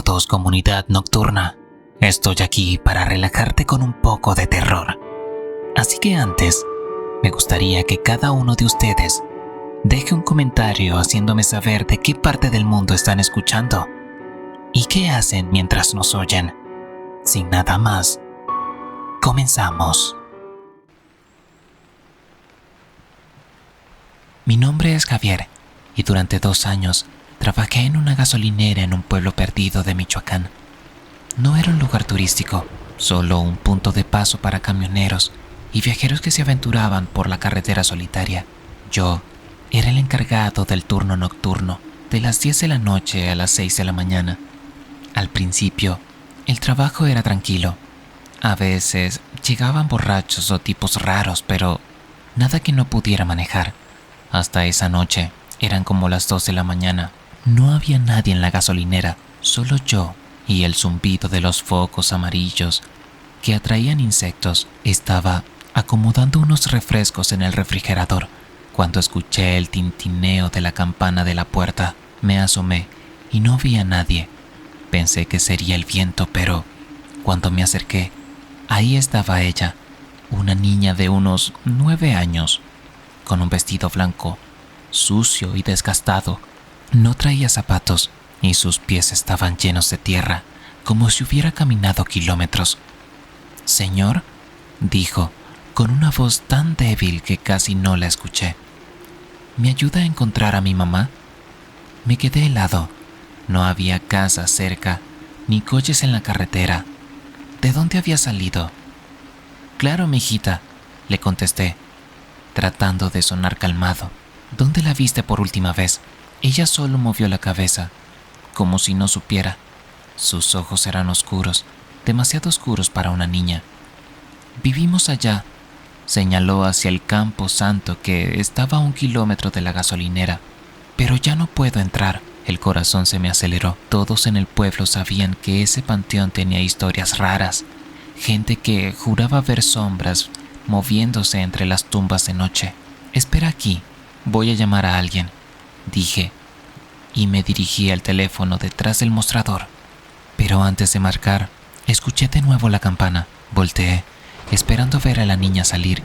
todos, comunidad nocturna. Estoy aquí para relajarte con un poco de terror. Así que antes, me gustaría que cada uno de ustedes deje un comentario haciéndome saber de qué parte del mundo están escuchando y qué hacen mientras nos oyen. Sin nada más, comenzamos. Mi nombre es Javier y durante 2 años trabajé en una gasolinera en un pueblo perdido de Michoacán. No era un lugar turístico, solo un punto de paso para camioneros y viajeros que se aventuraban por la carretera solitaria. Yo era el encargado del turno nocturno, de las 10 de la noche a las 6 de la mañana. Al principio, el trabajo era tranquilo. A veces llegaban borrachos o tipos raros, pero nada que no pudiera manejar. Hasta esa noche, eran como las 2 de la mañana. No había nadie en la gasolinera, solo yo y el zumbido de los focos amarillos que atraían insectos. Estaba acomodando unos refrescos en el refrigerador cuando escuché el tintineo de la campana de la puerta. Me asomé y no vi a nadie. Pensé que sería el viento, pero cuando me acerqué, ahí estaba ella, una niña de unos 9 años, con un vestido blanco, sucio y desgastado. No traía zapatos y sus pies estaban llenos de tierra, como si hubiera caminado kilómetros. «Señor», dijo, con una voz tan débil que casi no la escuché. «¿Me ayuda a encontrar a mi mamá?». Me quedé helado. No había casas cerca, ni coches en la carretera. ¿De dónde había salido? «Claro, mijita», le contesté, tratando de sonar calmado. «¿Dónde la viste por última vez?». Ella solo movió la cabeza, como si no supiera. Sus ojos eran oscuros, demasiado oscuros para una niña. «Vivimos allá», señaló hacia el Campo Santo que estaba a 1 kilómetro de la gasolinera. «Pero ya no puedo entrar». El corazón se me aceleró. Todos en el pueblo sabían que ese panteón tenía historias raras. Gente que juraba ver sombras moviéndose entre las tumbas de noche. «Espera aquí, voy a llamar a alguien», dije, y me dirigí al teléfono detrás del mostrador. Pero antes de marcar, escuché de nuevo la campana. Volteé, esperando ver a la niña salir,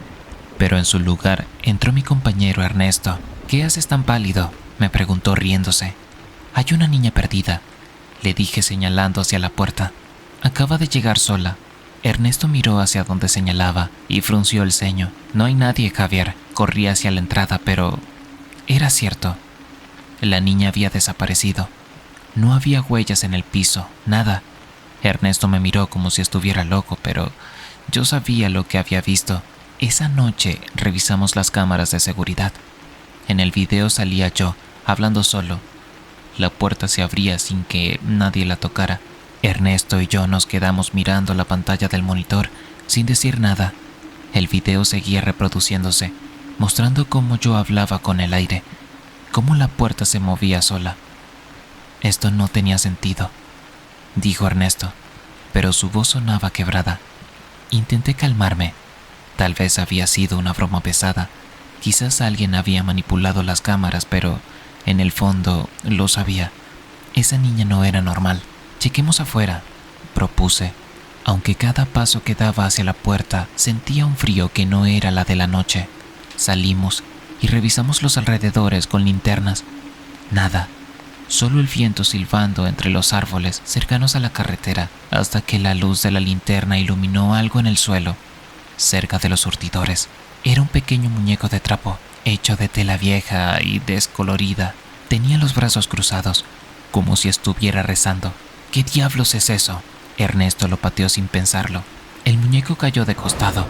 pero en su lugar entró mi compañero Ernesto. «¿Qué haces tan pálido?», me preguntó riéndose. «Hay una niña perdida», le dije señalando hacia la puerta. «Acaba de llegar sola». Ernesto miró hacia donde señalaba y frunció el ceño. «No hay nadie, Javier». Corrí hacia la entrada, pero era cierto. La niña había desaparecido. No había huellas en el piso, nada. Ernesto me miró como si estuviera loco, pero yo sabía lo que había visto. Esa noche revisamos las cámaras de seguridad. En el video salía yo, hablando solo. La puerta se abría sin que nadie la tocara. Ernesto y yo nos quedamos mirando la pantalla del monitor, sin decir nada. El video seguía reproduciéndose, mostrando cómo yo hablaba con el aire, cómo la puerta se movía sola. «Esto no tenía sentido», dijo Ernesto, pero su voz sonaba quebrada. Intenté calmarme. Tal vez había sido una broma pesada. Quizás alguien había manipulado las cámaras, pero en el fondo lo sabía. Esa niña no era normal. «Chequemos afuera», propuse. Aunque cada paso que daba hacia la puerta sentía un frío que no era la de la noche. Salimos y revisamos los alrededores con linternas. Nada, solo el viento silbando entre los árboles cercanos a la carretera, hasta que la luz de la linterna iluminó algo en el suelo, cerca de los surtidores. Era un pequeño muñeco de trapo, hecho de tela vieja y descolorida. Tenía los brazos cruzados, como si estuviera rezando. «¿Qué diablos es eso?». Ernesto lo pateó sin pensarlo. El muñeco cayó de costado,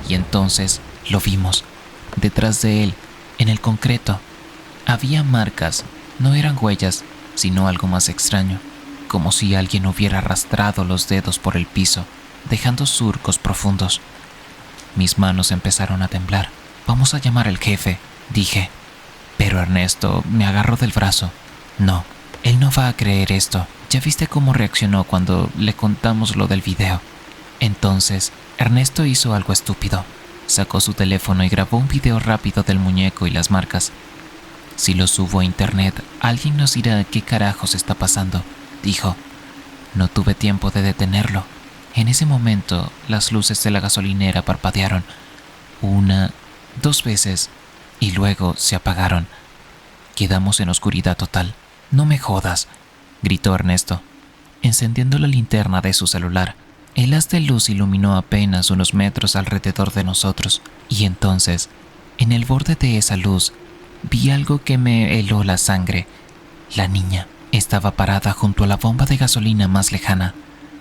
y entonces lo vimos. Detrás de él, en el concreto, había marcas. No eran huellas, sino algo más extraño, como si alguien hubiera arrastrado los dedos por el piso, dejando surcos profundos. Mis manos empezaron a temblar. «Vamos a llamar al jefe», dije. Pero Ernesto me agarró del brazo. «No, él no va a creer esto. Ya viste cómo reaccionó cuando le contamos lo del video». Entonces, Ernesto hizo algo estúpido. Sacó su teléfono y grabó un video rápido del muñeco y las marcas. «Si lo subo a internet, alguien nos dirá qué carajos está pasando», dijo. No tuve tiempo de detenerlo. En ese momento, las luces de la gasolinera parpadearon una, dos veces y luego se apagaron. Quedamos en oscuridad total. «No me jodas», gritó Ernesto, encendiendo la linterna de su celular. El haz de luz iluminó apenas unos metros alrededor de nosotros, y entonces, en el borde de esa luz, vi algo que me heló la sangre. La niña estaba parada junto a la bomba de gasolina más lejana,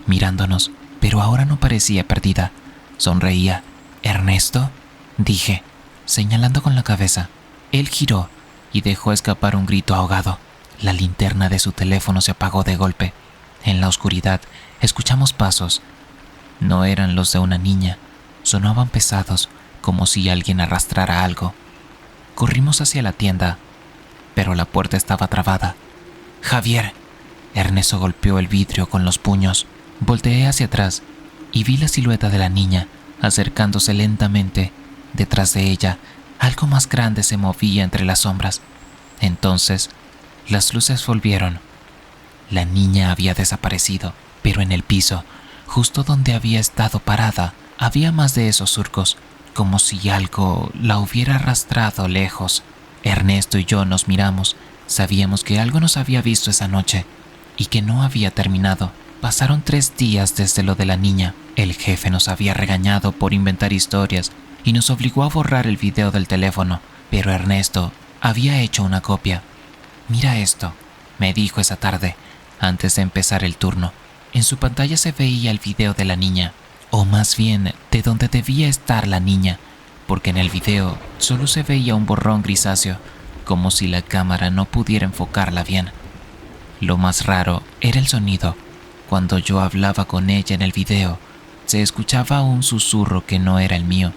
mirándonos, pero ahora no parecía perdida. Sonreía. «¿Ernesto?», dije, señalando con la cabeza. Él giró y dejó escapar un grito ahogado. La linterna de su teléfono se apagó de golpe. En la oscuridad escuchamos pasos. No eran los de una niña. Sonaban pesados, como si alguien arrastrara algo. Corrimos hacia la tienda, pero la puerta estaba trabada. «Javier», Ernesto golpeó el vidrio con los puños. Volteé hacia atrás y vi la silueta de la niña acercándose lentamente. Detrás de ella, algo más grande se movía entre las sombras. Entonces, las luces volvieron. La niña había desaparecido, pero en el piso, justo donde había estado parada, había más de esos surcos, como si algo la hubiera arrastrado lejos. Ernesto y yo nos miramos. Sabíamos que algo nos había visto esa noche y que no había terminado. Pasaron 3 días desde lo de la niña. El jefe nos había regañado por inventar historias y nos obligó a borrar el video del teléfono, pero Ernesto había hecho una copia. «Mira esto», me dijo esa tarde, antes de empezar el turno. En su pantalla se veía el video de la niña, o más bien de donde debía estar la niña, porque en el video solo se veía un borrón grisáceo, como si la cámara no pudiera enfocarla bien. Lo más raro era el sonido. Cuando yo hablaba con ella en el video, se escuchaba un susurro que no era el mío.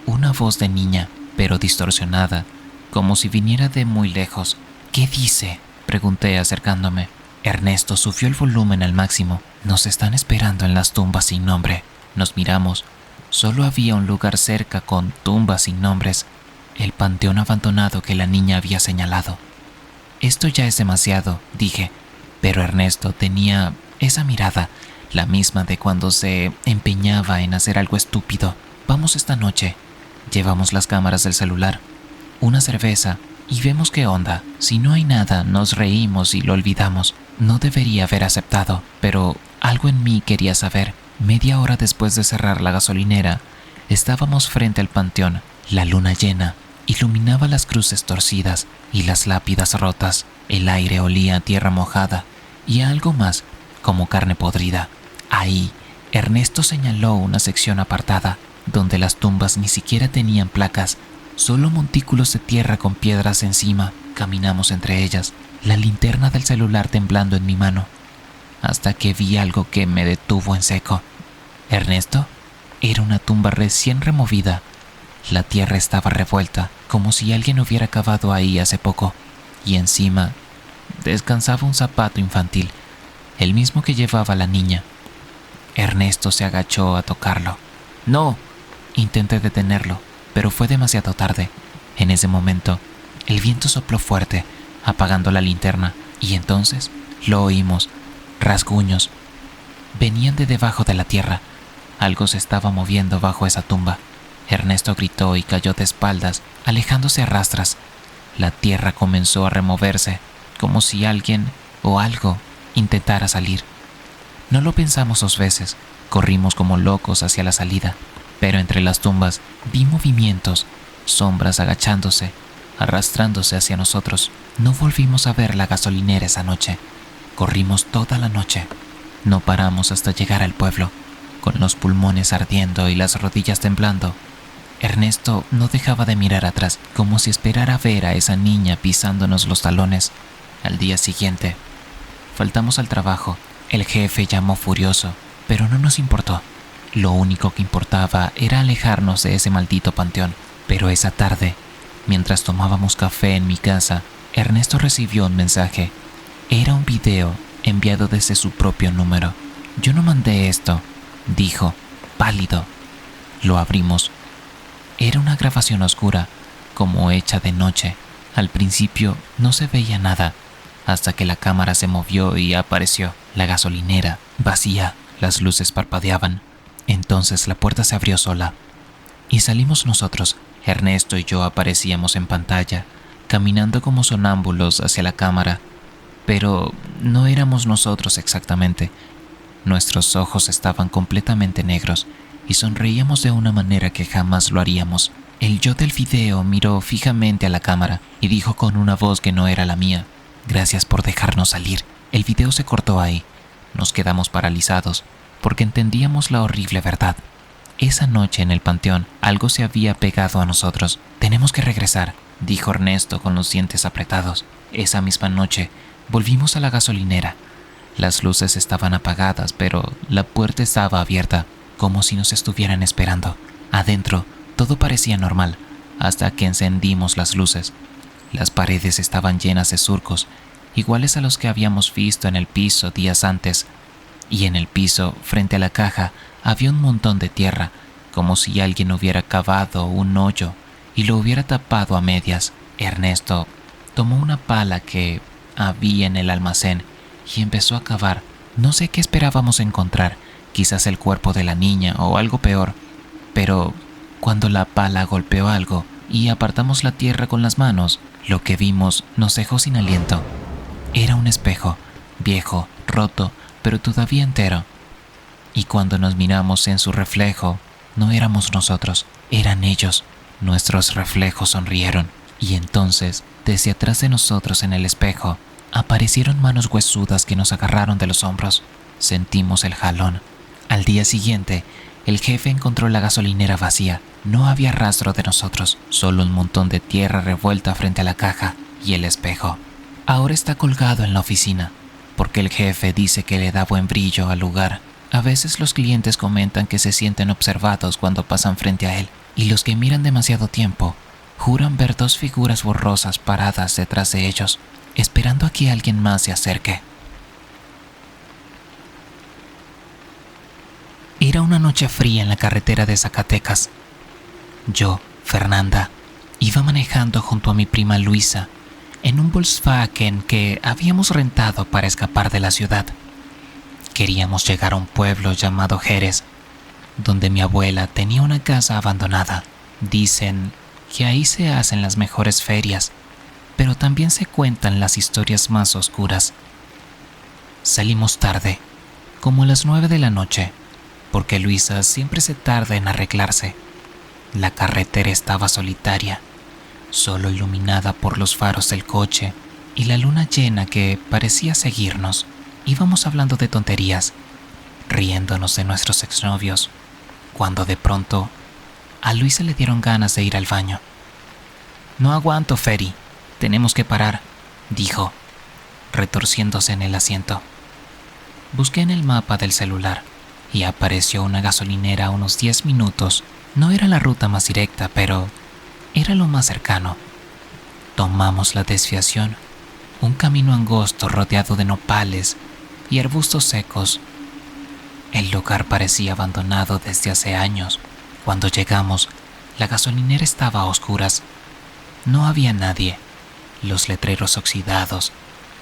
Una voz de niña, pero distorsionada, como si viniera de muy lejos. «¿Qué dice?», pregunté acercándome. Ernesto subió el volumen al máximo. «Nos están esperando en las tumbas sin nombre». Nos miramos. Solo había un lugar cerca con tumbas sin nombres, el panteón abandonado que la niña había señalado. «Esto ya es demasiado», dije, pero Ernesto tenía esa mirada, la misma de cuando se empeñaba en hacer algo estúpido. «Vamos esta noche». Llevamos las cámaras del celular, una cerveza y vemos qué onda. Si no hay nada, nos reímos y lo olvidamos. No debería haber aceptado, pero algo en mí quería saber. Media hora después de cerrar la gasolinera, estábamos frente al panteón. La luna llena iluminaba las cruces torcidas y las lápidas rotas. El aire olía a tierra mojada y a algo más, como carne podrida. Ahí, Ernesto señaló una sección apartada, donde las tumbas ni siquiera tenían placas, solo montículos de tierra con piedras encima. Caminamos entre ellas, la linterna del celular temblando en mi mano, hasta que vi algo que me detuvo en seco. «¿Ernesto?». Era una tumba recién removida. La tierra estaba revuelta, como si alguien hubiera cavado ahí hace poco, y encima descansaba un zapato infantil, el mismo que llevaba la niña. Ernesto se agachó a tocarlo. «No», intenté detenerlo, pero fue demasiado tarde. En ese momento, el viento sopló fuerte, apagando la linterna, y entonces lo oímos. Rasguños. Venían de debajo de la tierra. Algo se estaba moviendo bajo esa tumba. Ernesto gritó y cayó de espaldas, alejándose a rastras. La tierra comenzó a removerse, como si alguien o algo intentara salir. No lo pensamos 2 veces. Corrimos como locos hacia la salida, pero entre las tumbas vi movimientos, sombras agachándose, arrastrándose hacia nosotros. No volvimos a ver la gasolinera esa noche. Corrimos toda la noche. No paramos hasta llegar al pueblo, con los pulmones ardiendo y las rodillas temblando. Ernesto no dejaba de mirar atrás, como si esperara ver a esa niña pisándonos los talones. Al día siguiente, faltamos al trabajo. El jefe llamó furioso, pero no nos importó. Lo único que importaba era alejarnos de ese maldito panteón. Pero esa tarde, mientras tomábamos café en mi casa, Ernesto recibió un mensaje. Era un video enviado desde su propio número. «Yo no mandé esto», dijo, pálido. Lo abrimos. Era una grabación oscura, como hecha de noche. Al principio no se veía nada, hasta que la cámara se movió y apareció. La gasolinera, vacía, las luces parpadeaban. Entonces la puerta se abrió sola y salimos nosotros. Ernesto y yo aparecíamos en pantalla, caminando como sonámbulos hacia la cámara, pero no éramos nosotros exactamente. Nuestros ojos estaban completamente negros y sonreíamos de una manera que jamás lo haríamos. El yo del video miró fijamente a la cámara y dijo con una voz que no era la mía: «Gracias por dejarnos salir». El video se cortó ahí. Nos quedamos paralizados porque entendíamos la horrible verdad. Esa noche en el panteón algo se había pegado a nosotros. «Tenemos que regresar», dijo Ernesto con los dientes apretados. Esa misma noche volvimos a la gasolinera. Las luces estaban apagadas, pero la puerta estaba abierta, como si nos estuvieran esperando. Adentro todo parecía normal, hasta que encendimos las luces. Las paredes estaban llenas de surcos, iguales a los que habíamos visto en el piso días antes. Y en el piso, frente a la caja, había un montón de tierra, como si alguien hubiera cavado un hoyo y lo hubiera tapado a medias. Ernesto tomó una pala que había en el almacén y empezó a cavar. No sé qué esperábamos encontrar, quizás el cuerpo de la niña o algo peor, pero cuando la pala golpeó algo y apartamos la tierra con las manos, lo que vimos nos dejó sin aliento. Era un espejo, viejo, roto, pero todavía entero. Y cuando nos miramos en su reflejo, no éramos nosotros, eran ellos. Nuestros reflejos sonrieron, y entonces, desde atrás de nosotros en el espejo, aparecieron manos huesudas que nos agarraron de los hombros. Sentimos el jalón. Al día siguiente, el jefe encontró la gasolinera vacía. No había rastro de nosotros, solo un montón de tierra revuelta frente a la caja y el espejo. Ahora está colgado en la oficina, porque el jefe dice que le da buen brillo al lugar. A veces los clientes comentan que se sienten observados cuando pasan frente a él, y los que miran demasiado tiempo juran ver dos figuras borrosas paradas detrás de ellos, esperando a que alguien más se acerque. Era una noche fría en la carretera de Zacatecas. Yo, Fernanda, iba manejando junto a mi prima Luisa en un Volkswagen que habíamos rentado para escapar de la ciudad. Queríamos llegar a un pueblo llamado Jerez, donde mi abuela tenía una casa abandonada. Dicen que ahí se hacen las mejores ferias, pero también se cuentan las historias más oscuras. Salimos tarde, como a las 9 de la noche, porque Luisa siempre se tarda en arreglarse. La carretera estaba solitaria, solo iluminada por los faros del coche y la luna llena que parecía seguirnos. Íbamos hablando de tonterías, riéndonos de nuestros exnovios, cuando de pronto a Luisa le dieron ganas de ir al baño. «No aguanto, Feri, tenemos que parar», dijo, retorciéndose en el asiento. Busqué en el mapa del celular y apareció una gasolinera a unos 10 minutos. No era la ruta más directa, pero era lo más cercano. Tomamos la desviación, un camino angosto rodeado de nopales y arbustos secos. El lugar parecía abandonado desde hace años. Cuando llegamos, la gasolinera estaba a oscuras. No había nadie. Los letreros oxidados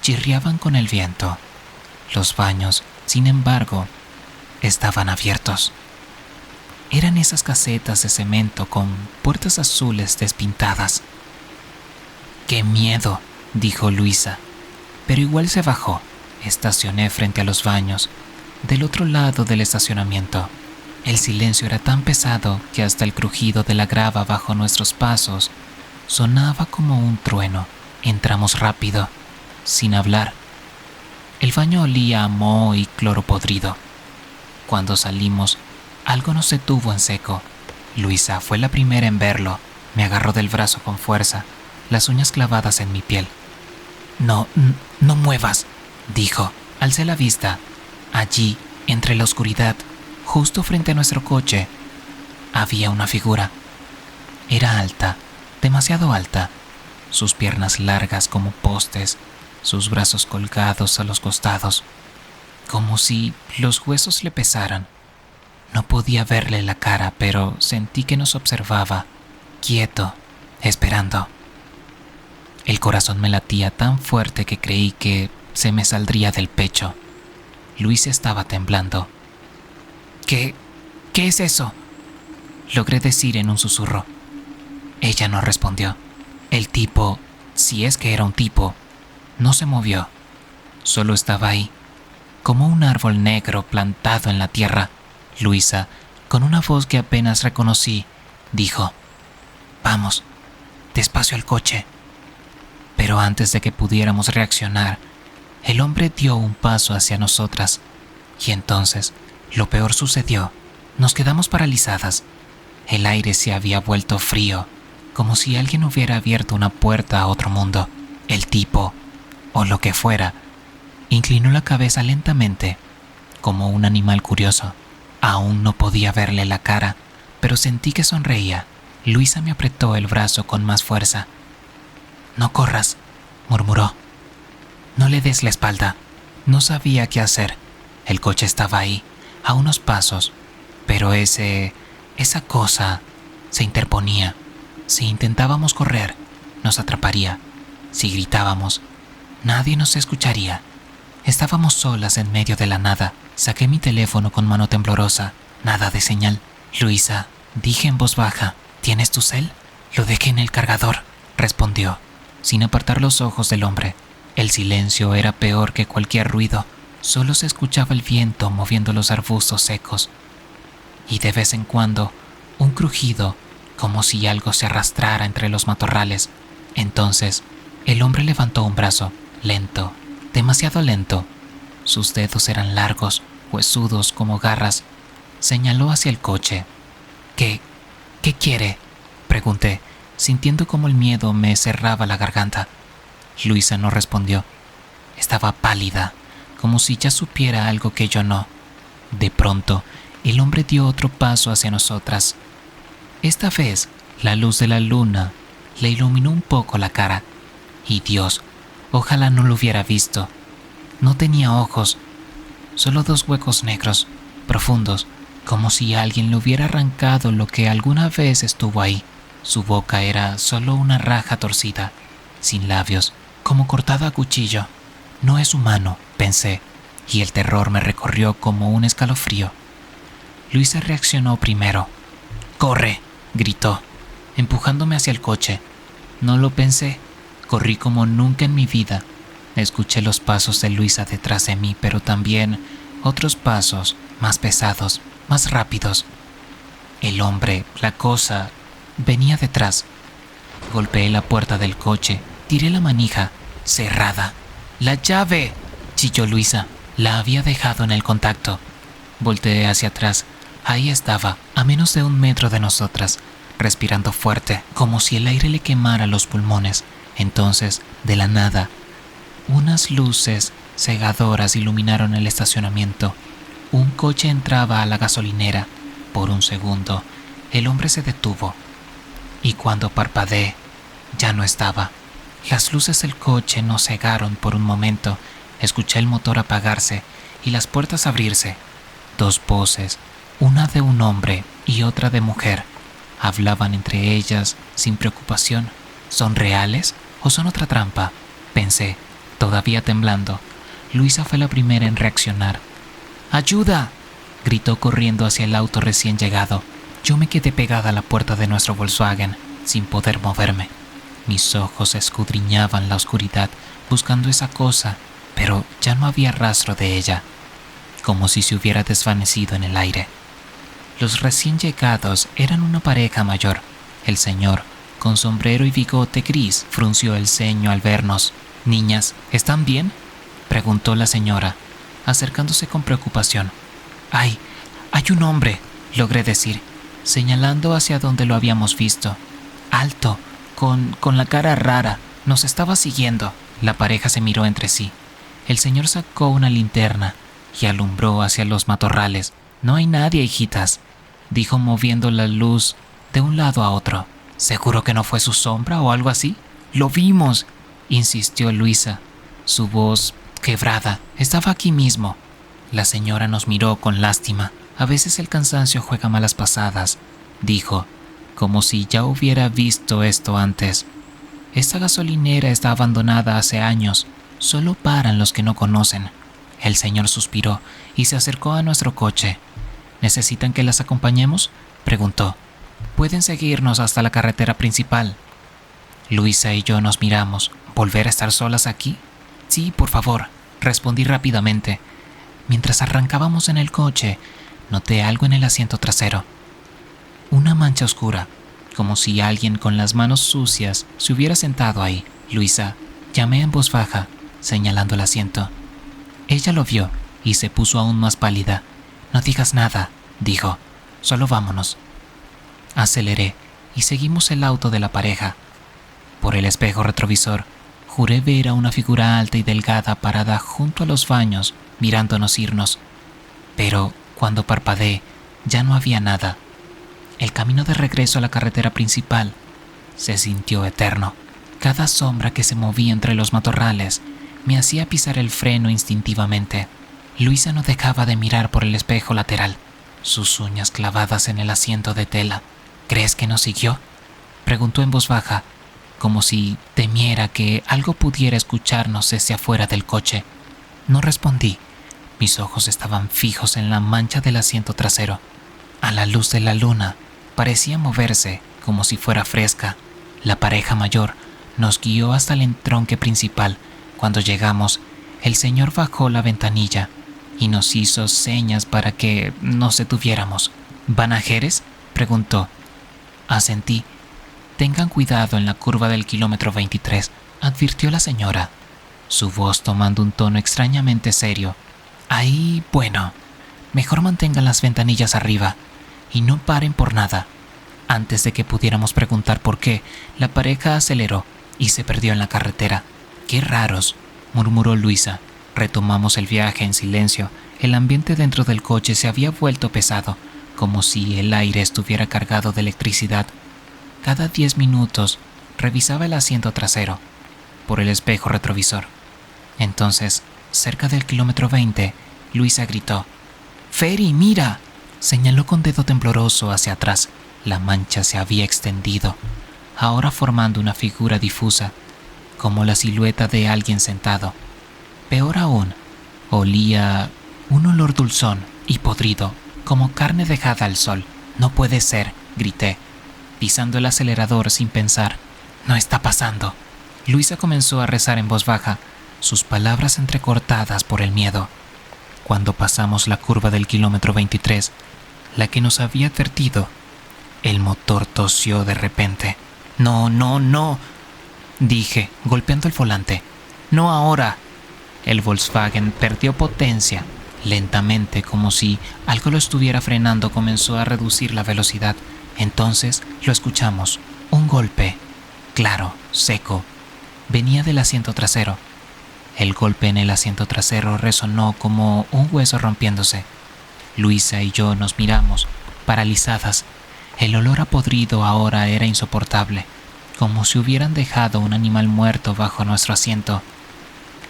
chirriaban con el viento. Los baños, sin embargo, estaban abiertos. Eran esas casetas de cemento con puertas azules despintadas. «¡Qué miedo!», dijo Luisa, pero igual se bajó. Estacioné frente a los baños, del otro lado del estacionamiento. El silencio era tan pesado que hasta el crujido de la grava bajo nuestros pasos sonaba como un trueno. Entramos rápido, sin hablar. El baño olía a moho y cloro podrido. Cuando salimos, algo nos detuvo en seco. Luisa fue la primera en verlo. Me agarró del brazo con fuerza, las uñas clavadas en mi piel. No muevas», dijo. Alcé la vista. Allí, entre la oscuridad, justo frente a nuestro coche, había una figura. Era alta, demasiado alta, sus piernas largas como postes, sus brazos colgados a los costados, como si los huesos le pesaran. No podía verle la cara, pero sentí que nos observaba, quieto, esperando. El corazón me latía tan fuerte que creí que se me saldría del pecho. Luisa estaba temblando. ¿Qué es eso?», logré decir en un susurro. Ella no respondió. El tipo, si es que era un tipo, no se movió. Solo estaba ahí, como un árbol negro plantado en la tierra. Luisa, con una voz que apenas reconocí, dijo: «Vamos, despacio al coche». Pero antes de que pudiéramos reaccionar, el hombre dio un paso hacia nosotras. Y entonces, lo peor sucedió. Nos quedamos paralizadas. El aire se había vuelto frío, como si alguien hubiera abierto una puerta a otro mundo. El tipo, o lo que fuera, inclinó la cabeza lentamente, como un animal curioso. Aún no podía verle la cara, pero sentí que sonreía. Luisa me apretó el brazo con más fuerza. «No corras», murmuró. «No le des la espalda». No sabía qué hacer. El coche estaba ahí, a unos pasos, pero esa cosa se interponía. Si intentábamos correr, nos atraparía. Si gritábamos, nadie nos escucharía. Estábamos solas en medio de la nada. Saqué mi teléfono con mano temblorosa. Nada de señal. «Luisa», dije en voz baja, «¿tienes tu cel?». «Lo dejé en el cargador», respondió, sin apartar los ojos del hombre. El silencio era peor que cualquier ruido. Solo se escuchaba el viento moviendo los arbustos secos. Y de vez en cuando, un crujido, como si algo se arrastrara entre los matorrales. Entonces, el hombre levantó un brazo, lento, demasiado lento. Sus dedos eran largos, huesudos como garras. Señaló hacia el coche. ¿Qué quiere?», pregunté, sintiendo como el miedo me cerraba la garganta. Luisa no respondió. Estaba pálida, como si ya supiera algo que yo no. De pronto, el hombre dio otro paso hacia nosotras. Esta vez, la luz de la luna le iluminó un poco la cara. Y Dios, ojalá no lo hubiera visto. No tenía ojos, solo dos huecos negros, profundos, como si alguien le hubiera arrancado lo que alguna vez estuvo ahí. Su boca era solo una raja torcida, sin labios, como cortada a cuchillo. «No es humano», pensé, y el terror me recorrió como un escalofrío. Luisa reaccionó primero. «¡Corre!», gritó, empujándome hacia el coche. No lo pensé, corrí como nunca en mi vida. Escuché los pasos de Luisa detrás de mí, pero también otros pasos, más pesados, más rápidos. El hombre, la cosa, venía detrás. Golpeé la puerta del coche, tiré la manija, cerrada. «¡La llave!», chilló Luisa. La había dejado en el contacto. Volteé hacia atrás. Ahí estaba, a menos de 1 metro de nosotras, respirando fuerte, como si el aire le quemara los pulmones. Entonces, de la nada, unas luces cegadoras iluminaron el estacionamiento. Un coche entraba a la gasolinera. Por un segundo, el hombre se detuvo. Y cuando parpadeé, ya no estaba. Las luces del coche nos cegaron por un momento. Escuché el motor apagarse y las puertas abrirse. 2 voces, una de un hombre y otra de mujer, hablaban entre ellas sin preocupación. ¿Son reales o son otra trampa?, pensé, todavía temblando. Luisa fue la primera en reaccionar. «¡Ayuda!», gritó corriendo hacia el auto recién llegado. Yo me quedé pegada a la puerta de nuestro Volkswagen, sin poder moverme. Mis ojos escudriñaban la oscuridad, buscando esa cosa, pero ya no había rastro de ella, como si se hubiera desvanecido en el aire. Los recién llegados eran una pareja mayor. El señor, con sombrero y bigote gris, frunció el ceño al vernos. «Niñas, ¿están bien?», preguntó la señora, acercándose con preocupación. «Hay un hombre», logré decir, señalando hacia donde lo habíamos visto. «Alto, con la cara rara, nos estaba siguiendo». La pareja se miró entre sí. El señor sacó una linterna y alumbró hacia los matorrales. «No hay nadie, hijitas», dijo moviendo la luz de un lado a otro. «¿Seguro que no fue su sombra o algo así?». «Lo vimos», insistió Luisa, su voz quebrada. «Estaba aquí mismo». La señora nos miró con lástima. «A veces el cansancio juega malas pasadas», dijo, como si ya hubiera visto esto antes. «Esta gasolinera está abandonada hace años. Solo paran los que no conocen». El señor suspiró y se acercó a nuestro coche. ¿Necesitan que las acompañemos?, preguntó. Pueden seguirnos hasta la carretera principal. Luisa y yo nos miramos. ¿Volver a estar solas aquí? Sí, por favor, respondí rápidamente. Mientras arrancábamos en el coche, noté algo en el asiento trasero. Una mancha oscura, como si alguien con las manos sucias se hubiera sentado ahí. Luisa, llamé en voz baja, señalando el asiento. Ella lo vio y se puso aún más pálida. No digas nada, dijo. Solo vámonos. Aceleré y seguimos el auto de la pareja. Por el espejo retrovisor, juré ver a una figura alta y delgada parada junto a los baños, mirándonos irnos. Pero cuando parpadeé, ya no había nada. El camino de regreso a la carretera principal se sintió eterno. Cada sombra que se movía entre los matorrales me hacía pisar el freno instintivamente. Luisa no dejaba de mirar por el espejo lateral, sus uñas clavadas en el asiento de tela. ¿Crees que nos siguió?, preguntó en voz baja, como si temiera que algo pudiera escucharnos desde afuera del coche. No respondí. Mis ojos estaban fijos en la mancha del asiento trasero. A la luz de la luna, parecía moverse como si fuera fresca. La pareja mayor nos guió hasta el entronque principal. Cuando llegamos, el señor bajó la ventanilla y nos hizo señas para que nos detuviéramos. ¿Van a Jerez?, preguntó. Asentí. Tengan cuidado en la curva del kilómetro 23, advirtió la señora, su voz tomando un tono extrañamente serio. Ahí, bueno, mejor mantengan las ventanillas arriba y no paren por nada. Antes de que pudiéramos preguntar por qué, la pareja aceleró y se perdió en la carretera. ¡Qué raros!, murmuró Luisa. Retomamos el viaje en silencio. El ambiente dentro del coche se había vuelto pesado, como si el aire estuviera cargado de electricidad. Cada 10 minutos revisaba el asiento trasero por el espejo retrovisor. Entonces, cerca del kilómetro 20, Luisa gritó. «¡Feri, mira!», señaló con dedo tembloroso hacia atrás. La mancha se había extendido, ahora formando una figura difusa, como la silueta de alguien sentado. Peor aún, olía un olor dulzón y podrido, como carne dejada al sol. «No puede ser», grité, pisando el acelerador sin pensar. «No está pasando». Luisa comenzó a rezar en voz baja, sus palabras entrecortadas por el miedo. Cuando pasamos la curva del kilómetro 23, la que nos había advertido, el motor tosió de repente. «No, no, no», dije, golpeando el volante. «No ahora». El Volkswagen perdió potencia. Lentamente, como si algo lo estuviera frenando, comenzó a reducir la velocidad. Entonces lo escuchamos. Un golpe, claro, seco. Venía del asiento trasero. El golpe en el asiento trasero resonó como un hueso rompiéndose. Luisa y yo nos miramos, paralizadas. El olor a podrido ahora era insoportable, como si hubieran dejado un animal muerto bajo nuestro asiento.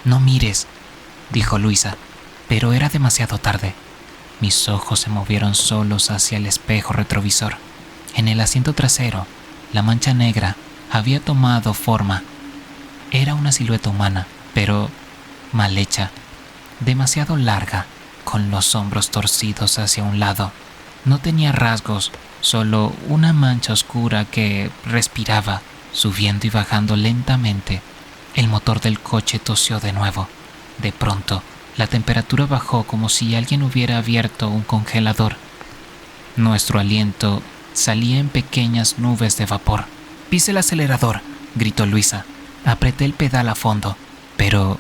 «No mires», dijo Luisa, pero era demasiado tarde. Mis ojos se movieron solos hacia el espejo retrovisor. En el asiento trasero, la mancha negra había tomado forma. Era una silueta humana, pero mal hecha, demasiado larga, con los hombros torcidos hacia un lado. No tenía rasgos, solo una mancha oscura que respiraba, subiendo y bajando lentamente. El motor del coche tosió de nuevo. De pronto, la temperatura bajó como si alguien hubiera abierto un congelador. Nuestro aliento salía en pequeñas nubes de vapor. «Pise el acelerador», gritó Luisa. Apreté el pedal a fondo, pero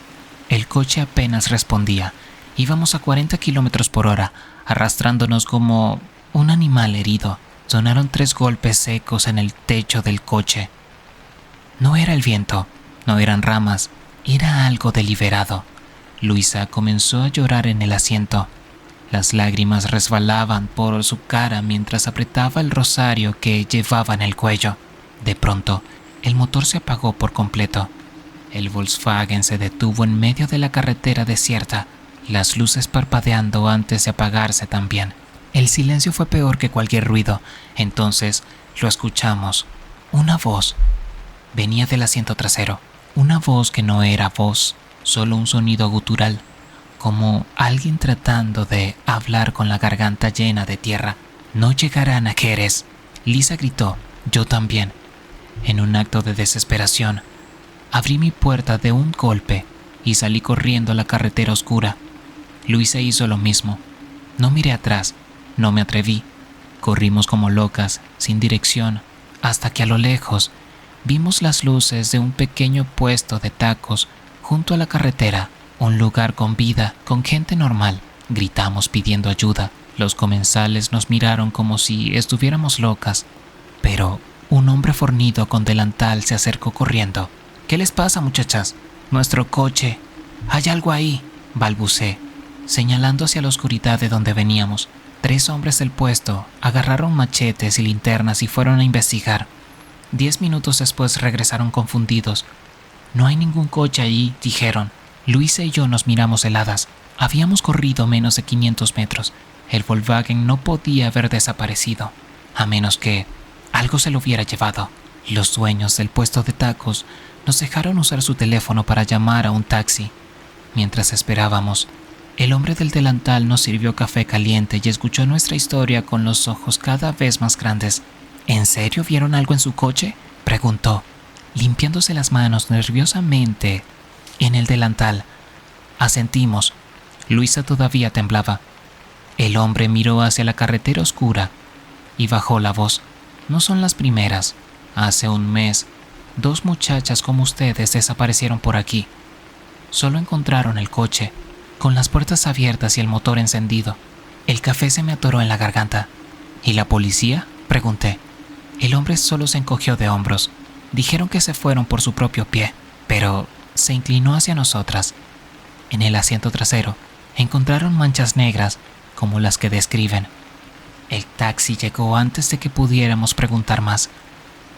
el coche apenas respondía. Íbamos a 40 kilómetros por hora, arrastrándonos como un animal herido. Sonaron 3 golpes secos en el techo del coche. No era el viento, no eran ramas, era algo deliberado. Luisa comenzó a llorar en el asiento. Las lágrimas resbalaban por su cara mientras apretaba el rosario que llevaba en el cuello. De pronto, el motor se apagó por completo. El Volkswagen se detuvo en medio de la carretera desierta, las luces parpadeando antes de apagarse también. El silencio fue peor que cualquier ruido. Entonces lo escuchamos. Una voz. Venía del asiento trasero. Una voz que no era voz, solo un sonido gutural. como alguien tratando de hablar con la garganta llena de tierra. «No llegarán a Jerez», Lisa gritó. Yo también. En un acto de desesperación, abrí mi puerta de un golpe y salí corriendo a la carretera oscura. Luisa hizo lo mismo. No miré atrás, no me atreví. Corrimos como locas, sin dirección, hasta que a lo lejos vimos las luces de un pequeño puesto de tacos junto a la carretera, un lugar con vida, con gente normal. Gritamos pidiendo ayuda. Los comensales nos miraron como si estuviéramos locas, pero un hombre fornido con delantal se acercó corriendo. «¿Qué les pasa, muchachas?» «Nuestro coche. Hay algo ahí», balbuceé, señalando hacia la oscuridad de donde veníamos. 3 hombres del puesto agarraron machetes y linternas y fueron a investigar. 10 minutos después regresaron confundidos. «No hay ningún coche ahí», dijeron. Luisa y yo nos miramos heladas. Habíamos corrido menos de 500 metros. El Volkswagen no podía haber desaparecido, a menos que algo se lo hubiera llevado. Los dueños del puesto de tacos nos dejaron usar su teléfono para llamar a un taxi. Mientras esperábamos, el hombre del delantal nos sirvió café caliente y escuchó nuestra historia con los ojos cada vez más grandes. «¿En serio vieron algo en su coche?», preguntó, limpiándose las manos nerviosamente en el delantal. Asentimos. Luisa todavía temblaba. El hombre miró hacia la carretera oscura y bajó la voz. «No son las primeras. Hace un mes, 2 muchachas como ustedes desaparecieron por aquí. Solo encontraron el coche, con las puertas abiertas y el motor encendido. El café se me atoró en la garganta». «¿Y la policía?», pregunté. El hombre solo se encogió de hombros. «Dijeron que se fueron por su propio pie», pero se inclinó hacia nosotras. En el asiento trasero encontraron manchas negras como las que describen. El taxi llegó antes de que pudiéramos preguntar más.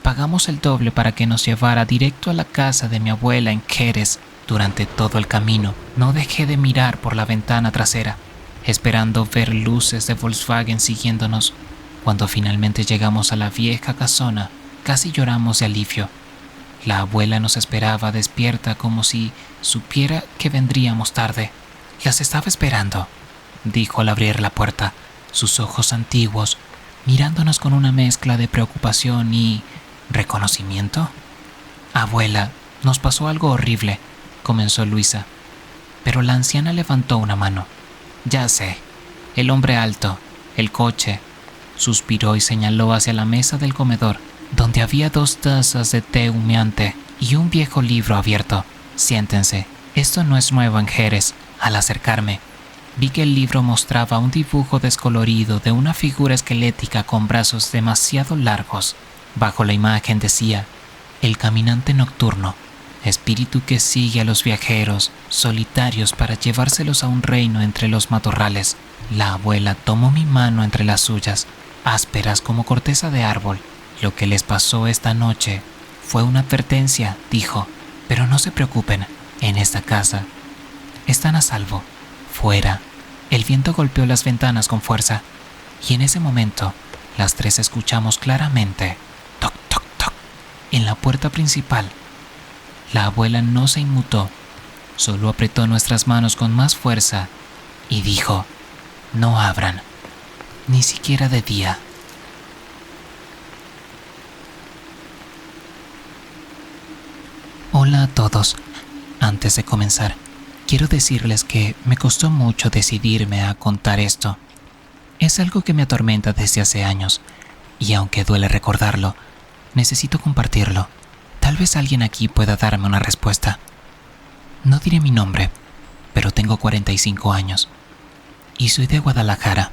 Pagamos el doble para que nos llevara directo a la casa de mi abuela en Jerez. Durante todo el camino no dejé de mirar por la ventana trasera, esperando ver luces de Volkswagen siguiéndonos. Cuando finalmente llegamos a la vieja casona, casi lloramos de alivio. La abuela nos esperaba despierta como si supiera que vendríamos tarde. «Las estaba esperando», dijo al abrir la puerta, sus ojos antiguos mirándonos con una mezcla de preocupación y reconocimiento. «Abuela, nos pasó algo horrible», comenzó Luisa, pero la anciana levantó una mano. «Ya sé, el hombre alto, el coche», suspiró y señaló hacia la mesa del comedor, donde había 2 tazas de té humeante y un viejo libro abierto. «Siéntense, esto no es nuevo en Jerez». Al acercarme, vi que el libro mostraba un dibujo descolorido de una figura esquelética con brazos demasiado largos. Bajo la imagen decía: «El caminante nocturno, espíritu que sigue a los viajeros solitarios para llevárselos a un reino entre los matorrales». La abuela tomó mi mano entre las suyas, ásperas como corteza de árbol. «Lo que les pasó esta noche fue una advertencia», dijo, «pero no se preocupen, en esta casa están a salvo». Fuera, el viento golpeó las ventanas con fuerza, y en ese momento, las 3 escuchamos claramente toc, toc, toc en la puerta principal. La abuela no se inmutó, solo apretó nuestras manos con más fuerza y dijo: «No abran, ni siquiera de día». Hola a todos. Antes de comenzar, quiero decirles que me costó mucho decidirme a contar esto. Es algo que me atormenta desde hace años, y aunque duele recordarlo, necesito compartirlo. Tal vez alguien aquí pueda darme una respuesta. No diré mi nombre, pero tengo 45 años, y soy de Guadalajara.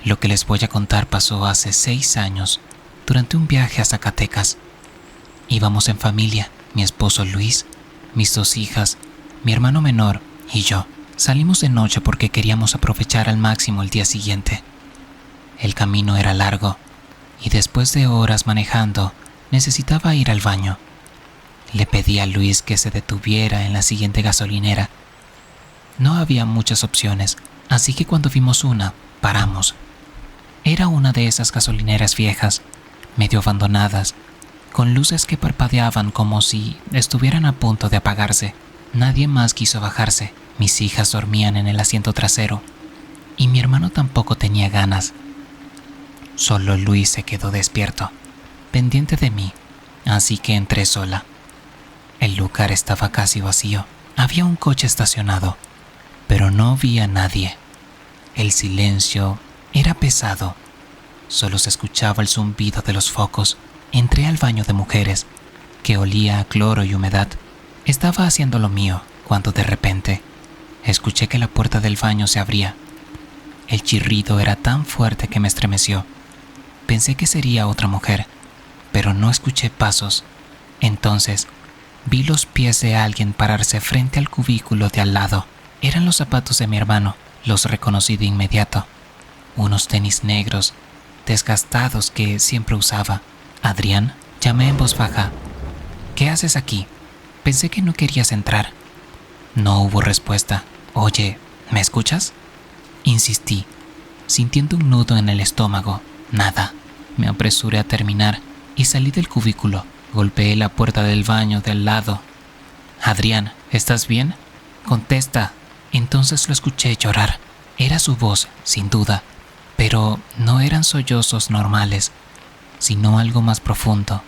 Lo que les voy a contar pasó hace 6 años, durante un viaje a Zacatecas. Íbamos en familia, mi esposo Luis, mis 2 hijas, mi hermano menor y yo. Salimos de noche porque queríamos aprovechar al máximo el día siguiente. El camino era largo y después de horas manejando, necesitaba ir al baño. Le pedí a Luis que se detuviera en la siguiente gasolinera. No había muchas opciones, así que cuando vimos una, paramos. Era una de esas gasolineras viejas, medio abandonadas, con luces que parpadeaban como si estuvieran a punto de apagarse. Nadie más quiso bajarse. Mis hijas dormían en el asiento trasero y mi hermano tampoco tenía ganas. Solo Luis se quedó despierto, pendiente de mí, así que entré sola. El lugar estaba casi vacío. Había un coche estacionado, pero no vi a nadie. El silencio era pesado. Solo se escuchaba el zumbido de los focos. Entré al baño de mujeres, que olía a cloro y humedad. Estaba haciendo lo mío cuando de repente escuché que la puerta del baño se abría. El chirrido era tan fuerte que me estremeció. Pensé que sería otra mujer, pero no escuché pasos. Entonces vi los pies de alguien pararse frente al cubículo de al lado. Eran los zapatos de mi hermano. Los reconocí de inmediato. Unos tenis negros, desgastados que siempre usaba. «Adrián», llamé en voz baja. «¿Qué haces aquí? Pensé que no querías entrar». No hubo respuesta. «Oye, ¿me escuchas?». Insistí, sintiendo un nudo en el estómago. Nada. Me apresuré a terminar y salí del cubículo. Golpeé la puerta del baño de al lado. «Adrián, ¿estás bien? Contesta». Entonces lo escuché llorar. Era su voz, sin duda, pero no eran sollozos normales, sino algo más profundo,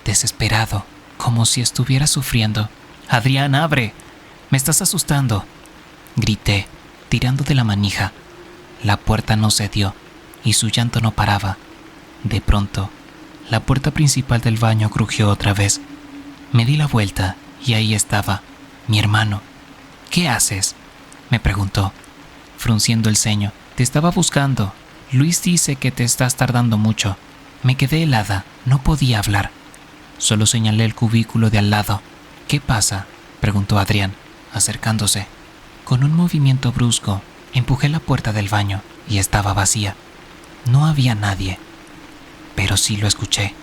desesperado, como si estuviera sufriendo. «Adrián, abre. Me estás asustando», grité, tirando de la manija. La puerta no cedió y su llanto no paraba. De pronto, la puerta principal del baño crujió otra vez. Me di la vuelta y ahí estaba, mi hermano. «¿Qué haces?», me preguntó, frunciendo el ceño. «Te estaba buscando. Luis dice que te estás tardando mucho». Me quedé helada, no podía hablar. Solo señalé el cubículo de al lado. «¿Qué pasa?», preguntó Adrián, acercándose. Con un movimiento brusco, empujé la puerta del baño y estaba vacía. No había nadie. Pero sí lo escuché.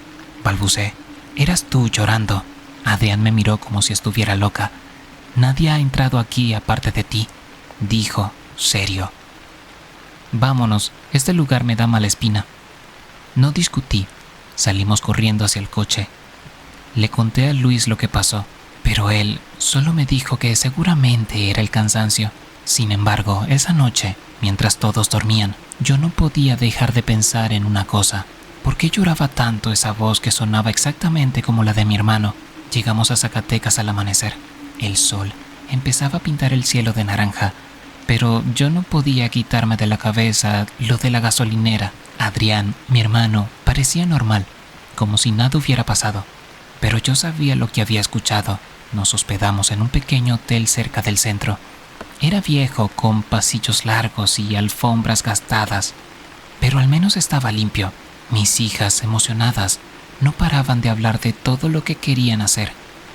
Balbuceé. «Eras tú llorando». Adrián me miró como si estuviera loca. «Nadie ha entrado aquí aparte de ti», dijo, serio. «Vámonos, este lugar me da mala espina». No discutí. Salimos corriendo hacia el coche. Le conté a Luis lo que pasó, pero él solo me dijo que seguramente era el cansancio. Sin embargo, esa noche, mientras todos dormían, yo no podía dejar de pensar en una cosa. ¿Por qué lloraba tanto esa voz que sonaba exactamente como la de mi hermano? Llegamos a Zacatecas al amanecer. El sol empezaba a pintar el cielo de naranja, pero yo no podía quitarme de la cabeza lo de la gasolinera. Adrián, mi hermano, parecía normal, como si nada hubiera pasado, pero yo sabía lo que había escuchado. Nos hospedamos en un pequeño hotel cerca del centro. Era viejo, con pasillos largos y alfombras gastadas, pero al menos estaba limpio. Mis hijas, emocionadas, no paraban de hablar de todo lo que querían hacer.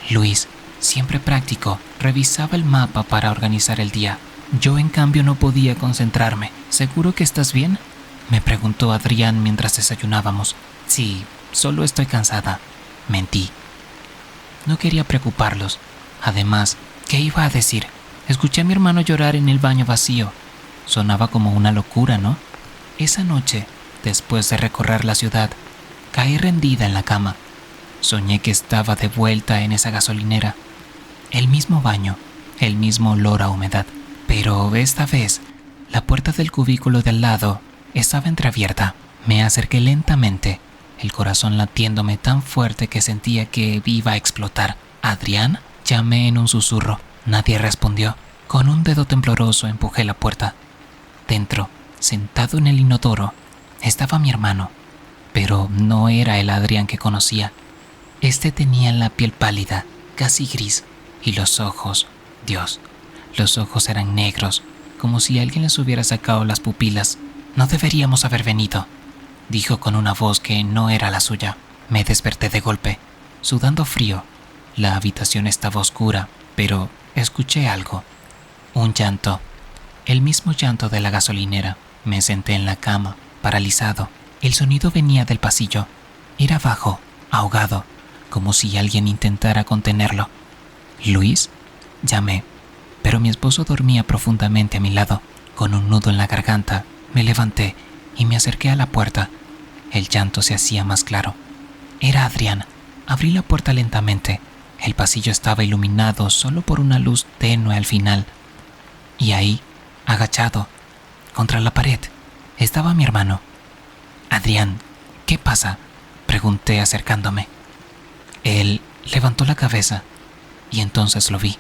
Luis, siempre práctico, revisaba el mapa para organizar el día. Yo, en cambio, no podía concentrarme. «¿Seguro que estás bien?», me preguntó Adrián mientras desayunábamos. «Sí, solo estoy cansada», mentí. No quería preocuparlos. Además, ¿qué iba a decir? Escuché a mi hermano llorar en el baño vacío. Sonaba como una locura, ¿no? Esa noche, después de recorrer la ciudad, caí rendida en la cama. Soñé que estaba de vuelta en esa gasolinera. El mismo baño, el mismo olor a humedad. Pero esta vez, la puerta del cubículo de al lado estaba entreabierta. Me acerqué lentamente, el corazón latiéndome tan fuerte que sentía que iba a explotar. «¿Adrián?», llamé en un susurro. Nadie respondió. Con un dedo tembloroso empujé la puerta. Dentro, sentado en el inodoro, estaba mi hermano, pero no era el Adrián que conocía. Este tenía la piel pálida, casi gris, y los ojos, Dios, los ojos eran negros, como si alguien les hubiera sacado las pupilas. «No deberíamos haber venido», dijo con una voz que no era la suya. Me desperté de golpe, sudando frío. La habitación estaba oscura, pero escuché algo. Un llanto. El mismo llanto de la gasolinera. Me senté en la cama, paralizado. El sonido venía del pasillo. Era bajo, ahogado, como si alguien intentara contenerlo. «¿Luis?», llamé, pero mi esposo dormía profundamente a mi lado. Con un nudo en la garganta, me levanté y me acerqué a la puerta. El llanto se hacía más claro. Era Adrián. Abrí la puerta lentamente. El pasillo estaba iluminado solo por una luz tenue al final. Y ahí, agachado, contra la pared, estaba mi hermano. Adrián, ¿qué pasa?, pregunté acercándome. Él levantó la cabeza y entonces lo vi.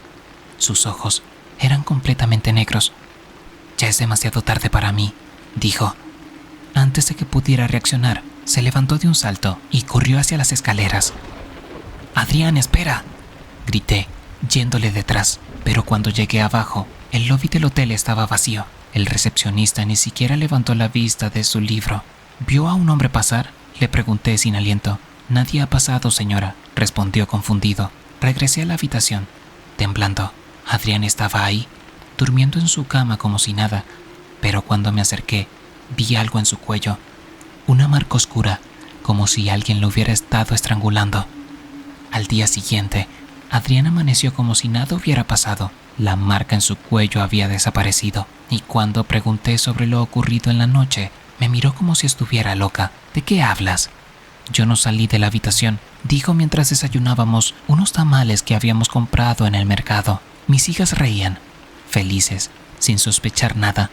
Sus ojos eran completamente negros. Ya es demasiado tarde para mí, dijo. Antes de que pudiera reaccionar, se levantó de un salto y corrió hacia las escaleras. «Adrián, espera», grité, yéndole detrás. Pero cuando llegué abajo, el lobby del hotel estaba vacío. El recepcionista ni siquiera levantó la vista de su libro. «¿Vio a un hombre pasar?», le pregunté sin aliento. «Nadie ha pasado, señora», respondió confundido. Regresé a la habitación, temblando. Adrián estaba ahí, durmiendo en su cama como si nada, pero cuando me acerqué, vi algo en su cuello, una marca oscura, como si alguien lo hubiera estado estrangulando. Al día siguiente, Adrián amaneció como si nada hubiera pasado. La marca en su cuello había desaparecido, y cuando pregunté sobre lo ocurrido en la noche, me miró como si estuviera loca. «¿De qué hablas?». «Yo no salí de la habitación», dijo mientras desayunábamos unos tamales que habíamos comprado en el mercado. Mis hijas reían, felices, sin sospechar nada.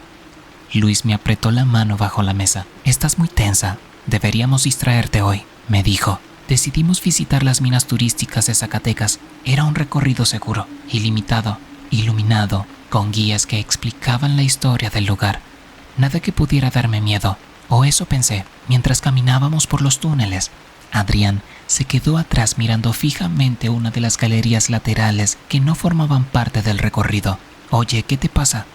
Luis me apretó la mano bajo la mesa. «Estás muy tensa. Deberíamos distraerte hoy», me dijo. Decidimos visitar las minas turísticas de Zacatecas. Era un recorrido seguro, ilimitado, iluminado, con guías que explicaban la historia del lugar. Nada que pudiera darme miedo, o eso pensé, mientras caminábamos por los túneles. Adrián se quedó atrás mirando fijamente una de las galerías laterales que no formaban parte del recorrido. «Oye, ¿qué te pasa?»,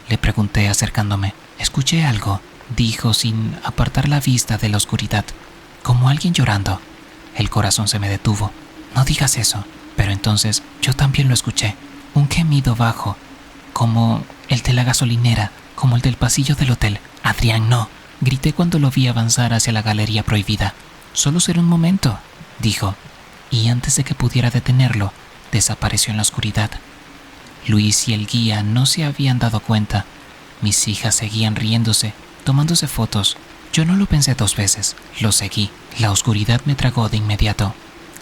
le pregunté acercándome. «Escuché algo», dijo sin apartar la vista de la oscuridad. «Como alguien llorando». El corazón se me detuvo. «No digas eso». Pero entonces yo también lo escuché. Un gemido bajo, como el de la gasolinera, como el del pasillo del hotel. «Adrián, no», grité cuando lo vi avanzar hacia la galería prohibida. «Solo será un momento», dijo, y antes de que pudiera detenerlo, desapareció en la oscuridad. Luis y el guía no se habían dado cuenta. Mis hijas seguían riéndose, tomándose fotos. Yo no lo pensé dos veces, lo seguí. La oscuridad me tragó de inmediato.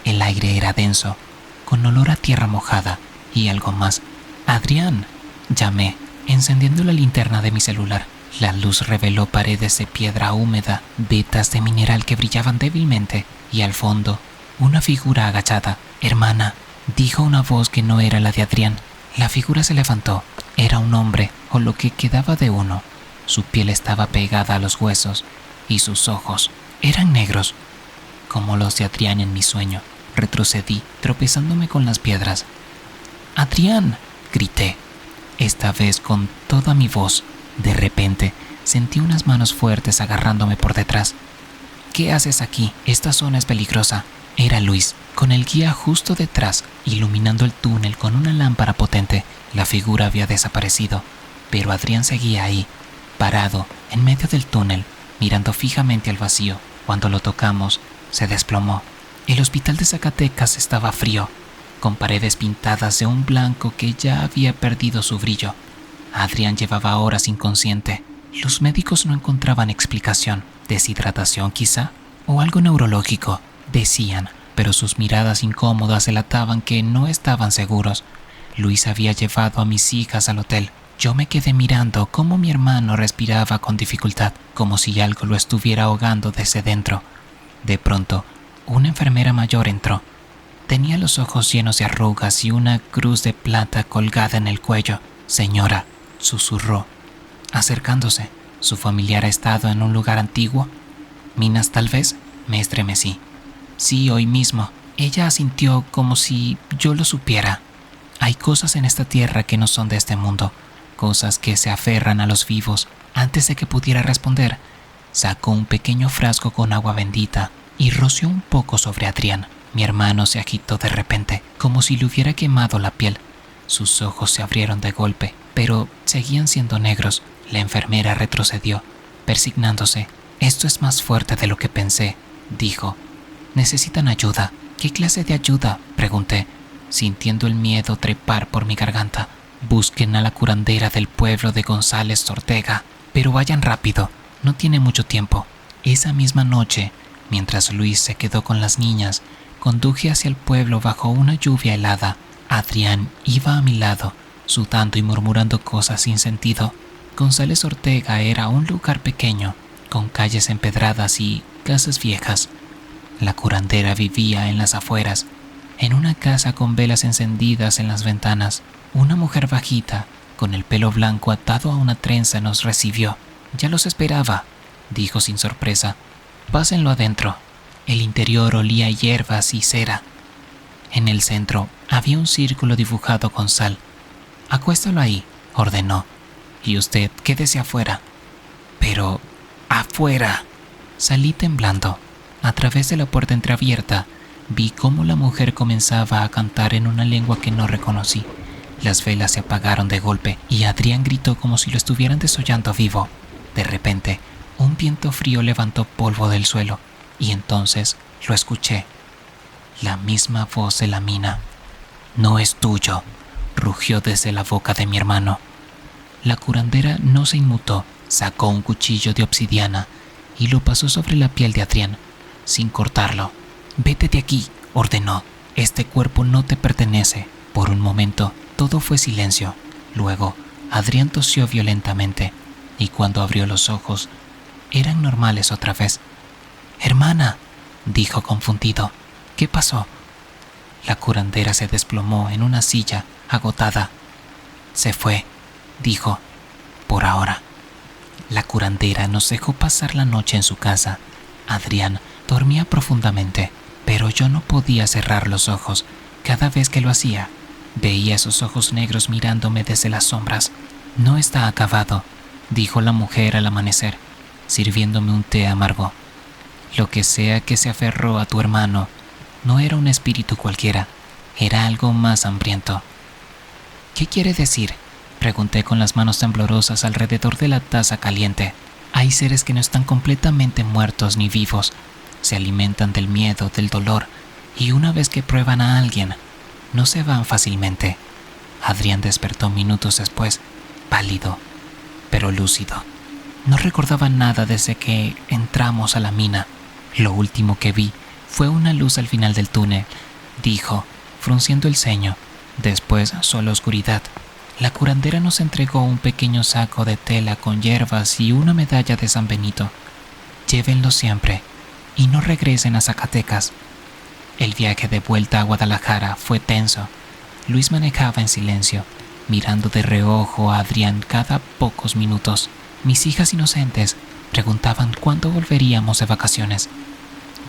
El aire era denso, con olor a tierra mojada y algo más. «Adrián», llamé, encendiendo la linterna de mi celular. La luz reveló paredes de piedra húmeda, vetas de mineral que brillaban débilmente, y al fondo, una figura agachada. «Hermana», dijo una voz que no era la de Adrián. La figura se levantó. Era un hombre, o lo que quedaba de uno. Su piel estaba pegada a los huesos, y sus ojos eran negros, como los de Adrián en mi sueño. Retrocedí, tropezándome con las piedras. «¡Adrián!», grité, esta vez con toda mi voz. De repente, sentí unas manos fuertes agarrándome por detrás. «¿Qué haces aquí? Esta zona es peligrosa». Era Luis, con el guía justo detrás, iluminando el túnel con una lámpara potente. La figura había desaparecido, pero Adrián seguía ahí, parado, en medio del túnel, mirando fijamente al vacío. Cuando lo tocamos, se desplomó. El hospital de Zacatecas estaba frío, con paredes pintadas de un blanco que ya había perdido su brillo. Adrián llevaba horas inconsciente. Los médicos no encontraban explicación. ¿Deshidratación quizá? ¿O algo neurológico?, decían, pero sus miradas incómodas delataban que no estaban seguros. Luis había llevado a mis hijas al hotel. Yo me quedé mirando cómo mi hermano respiraba con dificultad, como si algo lo estuviera ahogando desde dentro. De pronto, una enfermera mayor entró. Tenía los ojos llenos de arrugas y una cruz de plata colgada en el cuello. «Señora», susurró, acercándose. «¿Su familiar ha estado en un lugar antiguo?». «¿Minas tal vez?», me estremecí. «Sí, hoy mismo». Ella asintió como si yo lo supiera. «Hay cosas en esta tierra que no son de este mundo, cosas que se aferran a los vivos». Antes de que pudiera responder, sacó un pequeño frasco con agua bendita y roció un poco sobre Adrián. Mi hermano se agitó de repente, como si le hubiera quemado la piel. Sus ojos se abrieron de golpe, pero seguían siendo negros. La enfermera retrocedió, persignándose. «Esto es más fuerte de lo que pensé», dijo. «Necesitan ayuda». «¿Qué clase de ayuda?», pregunté, sintiendo el miedo trepar por mi garganta. «Busquen a la curandera del pueblo de González Ortega, pero vayan rápido, no tiene mucho tiempo». Esa misma noche, mientras Luis se quedó con las niñas, conduje hacia el pueblo bajo una lluvia helada. Adrián iba a mi lado, sudando y murmurando cosas sin sentido. González Ortega era un lugar pequeño, con calles empedradas y casas viejas. La curandera vivía en las afueras, en una casa con velas encendidas en las ventanas. Una mujer bajita, con el pelo blanco atado a una trenza, nos recibió. «Ya los esperaba», dijo sin sorpresa. «Pásenlo adentro». El interior olía a hierbas y cera. En el centro había un círculo dibujado con sal. «Acuéstalo ahí», ordenó. «Y usted quédese afuera». «Pero, afuera». Salí temblando. A través de la puerta entreabierta, vi cómo la mujer comenzaba a cantar en una lengua que no reconocí. Las velas se apagaron de golpe y Adrián gritó como si lo estuvieran desollando vivo. De repente, un viento frío levantó polvo del suelo y entonces lo escuché. La misma voz de la mina. «No es tuyo», rugió desde la boca de mi hermano. La curandera no se inmutó, sacó un cuchillo de obsidiana y lo pasó sobre la piel de Adrián, sin cortarlo. «Vete de aquí», ordenó. «Este cuerpo no te pertenece». Por un momento, todo fue silencio. Luego, Adrián tosió violentamente y cuando abrió los ojos, eran normales otra vez. «Hermana», dijo confundido. «¿Qué pasó?» La curandera se desplomó en una silla, agotada. «Se fue», dijo, «por ahora». La curandera nos dejó pasar la noche en su casa. Adrián dormía profundamente, pero yo no podía cerrar los ojos. Cada vez que lo hacía, veía esos ojos negros mirándome desde las sombras. «No está acabado», dijo la mujer al amanecer, sirviéndome un té amargo. «Lo que sea que se aferró a tu hermano no era un espíritu cualquiera, era algo más hambriento». «¿Qué quiere decir?», pregunté con las manos temblorosas alrededor de la taza caliente. «Hay seres que no están completamente muertos ni vivos. Se alimentan del miedo, del dolor, y una vez que prueban a alguien, no se van fácilmente». Adrián despertó minutos después, pálido, pero lúcido. No recordaba nada desde que entramos a la mina. Lo último que vi fue una luz al final del túnel, dijo, frunciendo el ceño. Después solo oscuridad. La curandera nos entregó un pequeño saco de tela con hierbas y una medalla de San Benito. «Llévenlo siempre y no regresen a Zacatecas». El viaje de vuelta a Guadalajara fue tenso. Luis manejaba en silencio, mirando de reojo a Adrián cada pocos minutos. Mis hijas inocentes preguntaban cuándo volveríamos de vacaciones.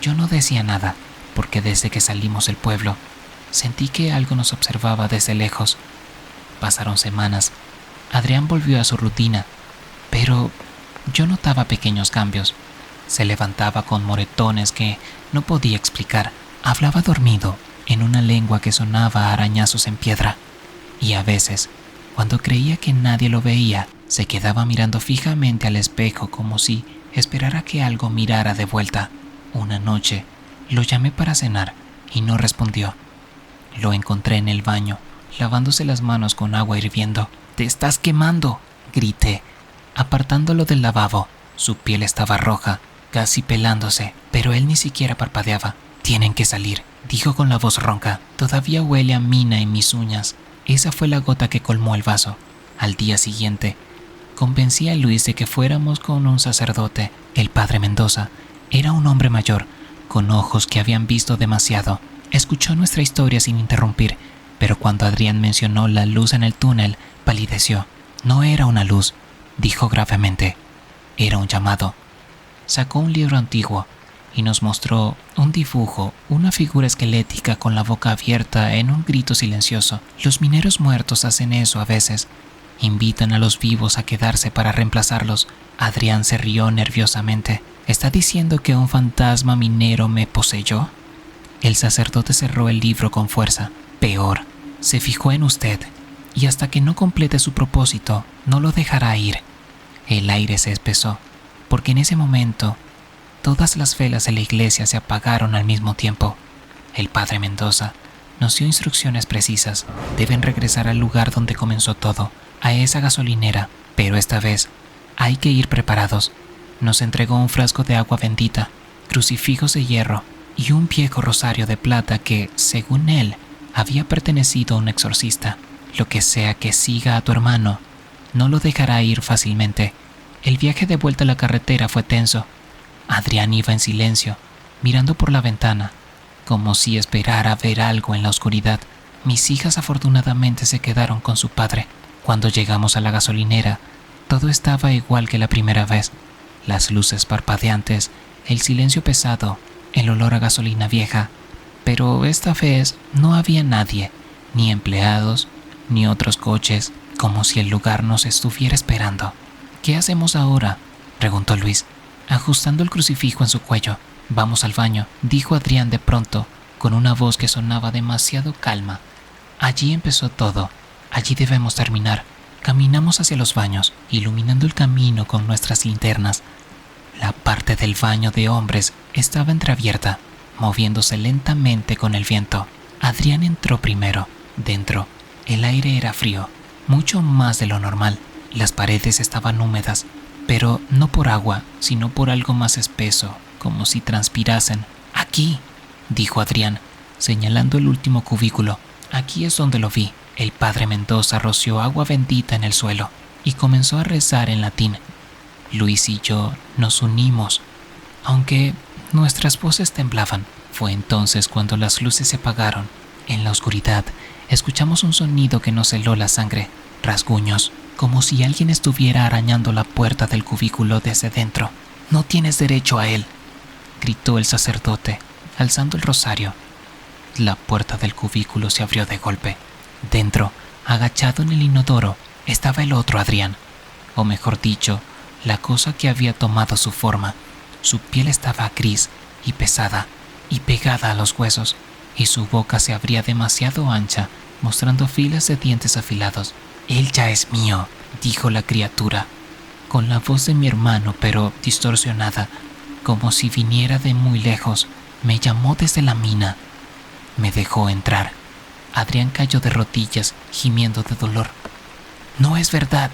Yo no decía nada, porque desde que salimos del pueblo, sentí que algo nos observaba desde lejos. Pasaron semanas. Adrián volvió a su rutina, pero yo notaba pequeños cambios. Se levantaba con moretones que no podía explicar. Hablaba dormido, en una lengua que sonaba a arañazos en piedra. Y a veces, cuando creía que nadie lo veía, se quedaba mirando fijamente al espejo como si esperara que algo mirara de vuelta. Una noche, lo llamé para cenar y no respondió. Lo encontré en el baño, lavándose las manos con agua hirviendo. «¡Te estás quemando!», grité, apartándolo del lavabo. Su piel estaba roja, casi pelándose, pero él ni siquiera parpadeaba. «Tienen que salir», dijo con la voz ronca. «Todavía huele a mina en mis uñas». Esa fue la gota que colmó el vaso. Al día siguiente, convencí a Luis de que fuéramos con un sacerdote. El padre Mendoza era un hombre mayor, con ojos que habían visto demasiado. Escuchó nuestra historia sin interrumpir, pero cuando Adrián mencionó la luz en el túnel, palideció. «No era una luz», dijo gravemente. «Era un llamado». Sacó un libro antiguo y nos mostró un dibujo, una figura esquelética con la boca abierta en un grito silencioso. Los mineros muertos hacen eso a veces. Invitan a los vivos a quedarse para reemplazarlos. Adrián se rió nerviosamente. ¿Está diciendo que un fantasma minero me poseyó? El sacerdote cerró el libro con fuerza. Peor, se fijó en usted, y hasta que no complete su propósito, no lo dejará ir. El aire se espesó, porque en ese momento todas las velas de la iglesia se apagaron al mismo tiempo. El padre Mendoza nos dio instrucciones precisas. Deben regresar al lugar donde comenzó todo, a esa gasolinera, pero esta vez hay que ir preparados. Nos entregó un frasco de agua bendita, crucifijos de hierro y un viejo rosario de plata que, según él, había pertenecido a un exorcista. Lo que sea que siga a tu hermano, no lo dejará ir fácilmente. El viaje de vuelta a la carretera fue tenso. Adrián iba en silencio, mirando por la ventana, como si esperara ver algo en la oscuridad. Mis hijas afortunadamente se quedaron con su padre. Cuando llegamos a la gasolinera, todo estaba igual que la primera vez. Las luces parpadeantes, el silencio pesado, el olor a gasolina vieja. Pero esta vez no había nadie, ni empleados, ni otros coches, como si el lugar nos estuviera esperando. ¿Qué hacemos ahora?, preguntó Luis, ajustando el crucifijo en su cuello. Vamos al baño, dijo Adrián de pronto, con una voz que sonaba demasiado calma. Allí empezó todo, allí debemos terminar. Caminamos hacia los baños, iluminando el camino con nuestras linternas. La parte del baño de hombres estaba entreabierta, moviéndose lentamente con el viento. Adrián entró primero. Dentro, el aire era frío, mucho más de lo normal. Las paredes estaban húmedas, pero no por agua, sino por algo más espeso, como si transpirasen. «Aquí», dijo Adrián, señalando el último cubículo. «Aquí es donde lo vi». El padre Mendoza roció agua bendita en el suelo y comenzó a rezar en latín. Luis y yo nos unimos, aunque nuestras voces temblaban. Fue entonces cuando las luces se apagaron. En la oscuridad, escuchamos un sonido que nos heló la sangre, rasguños, como si alguien estuviera arañando la puerta del cubículo desde dentro. «No tienes derecho a él», gritó el sacerdote, alzando el rosario. La puerta del cubículo se abrió de golpe. Dentro, agachado en el inodoro, estaba el otro Adrián, o mejor dicho, la cosa que había tomado su forma. Su piel estaba gris y pesada y pegada a los huesos, y su boca se abría demasiado ancha, mostrando filas de dientes afilados. «Él ya es mío», dijo la criatura, con la voz de mi hermano, pero distorsionada, como si viniera de muy lejos. Me llamó desde la mina. Me dejó entrar. Adrián cayó de rodillas, gimiendo de dolor. «No es verdad»,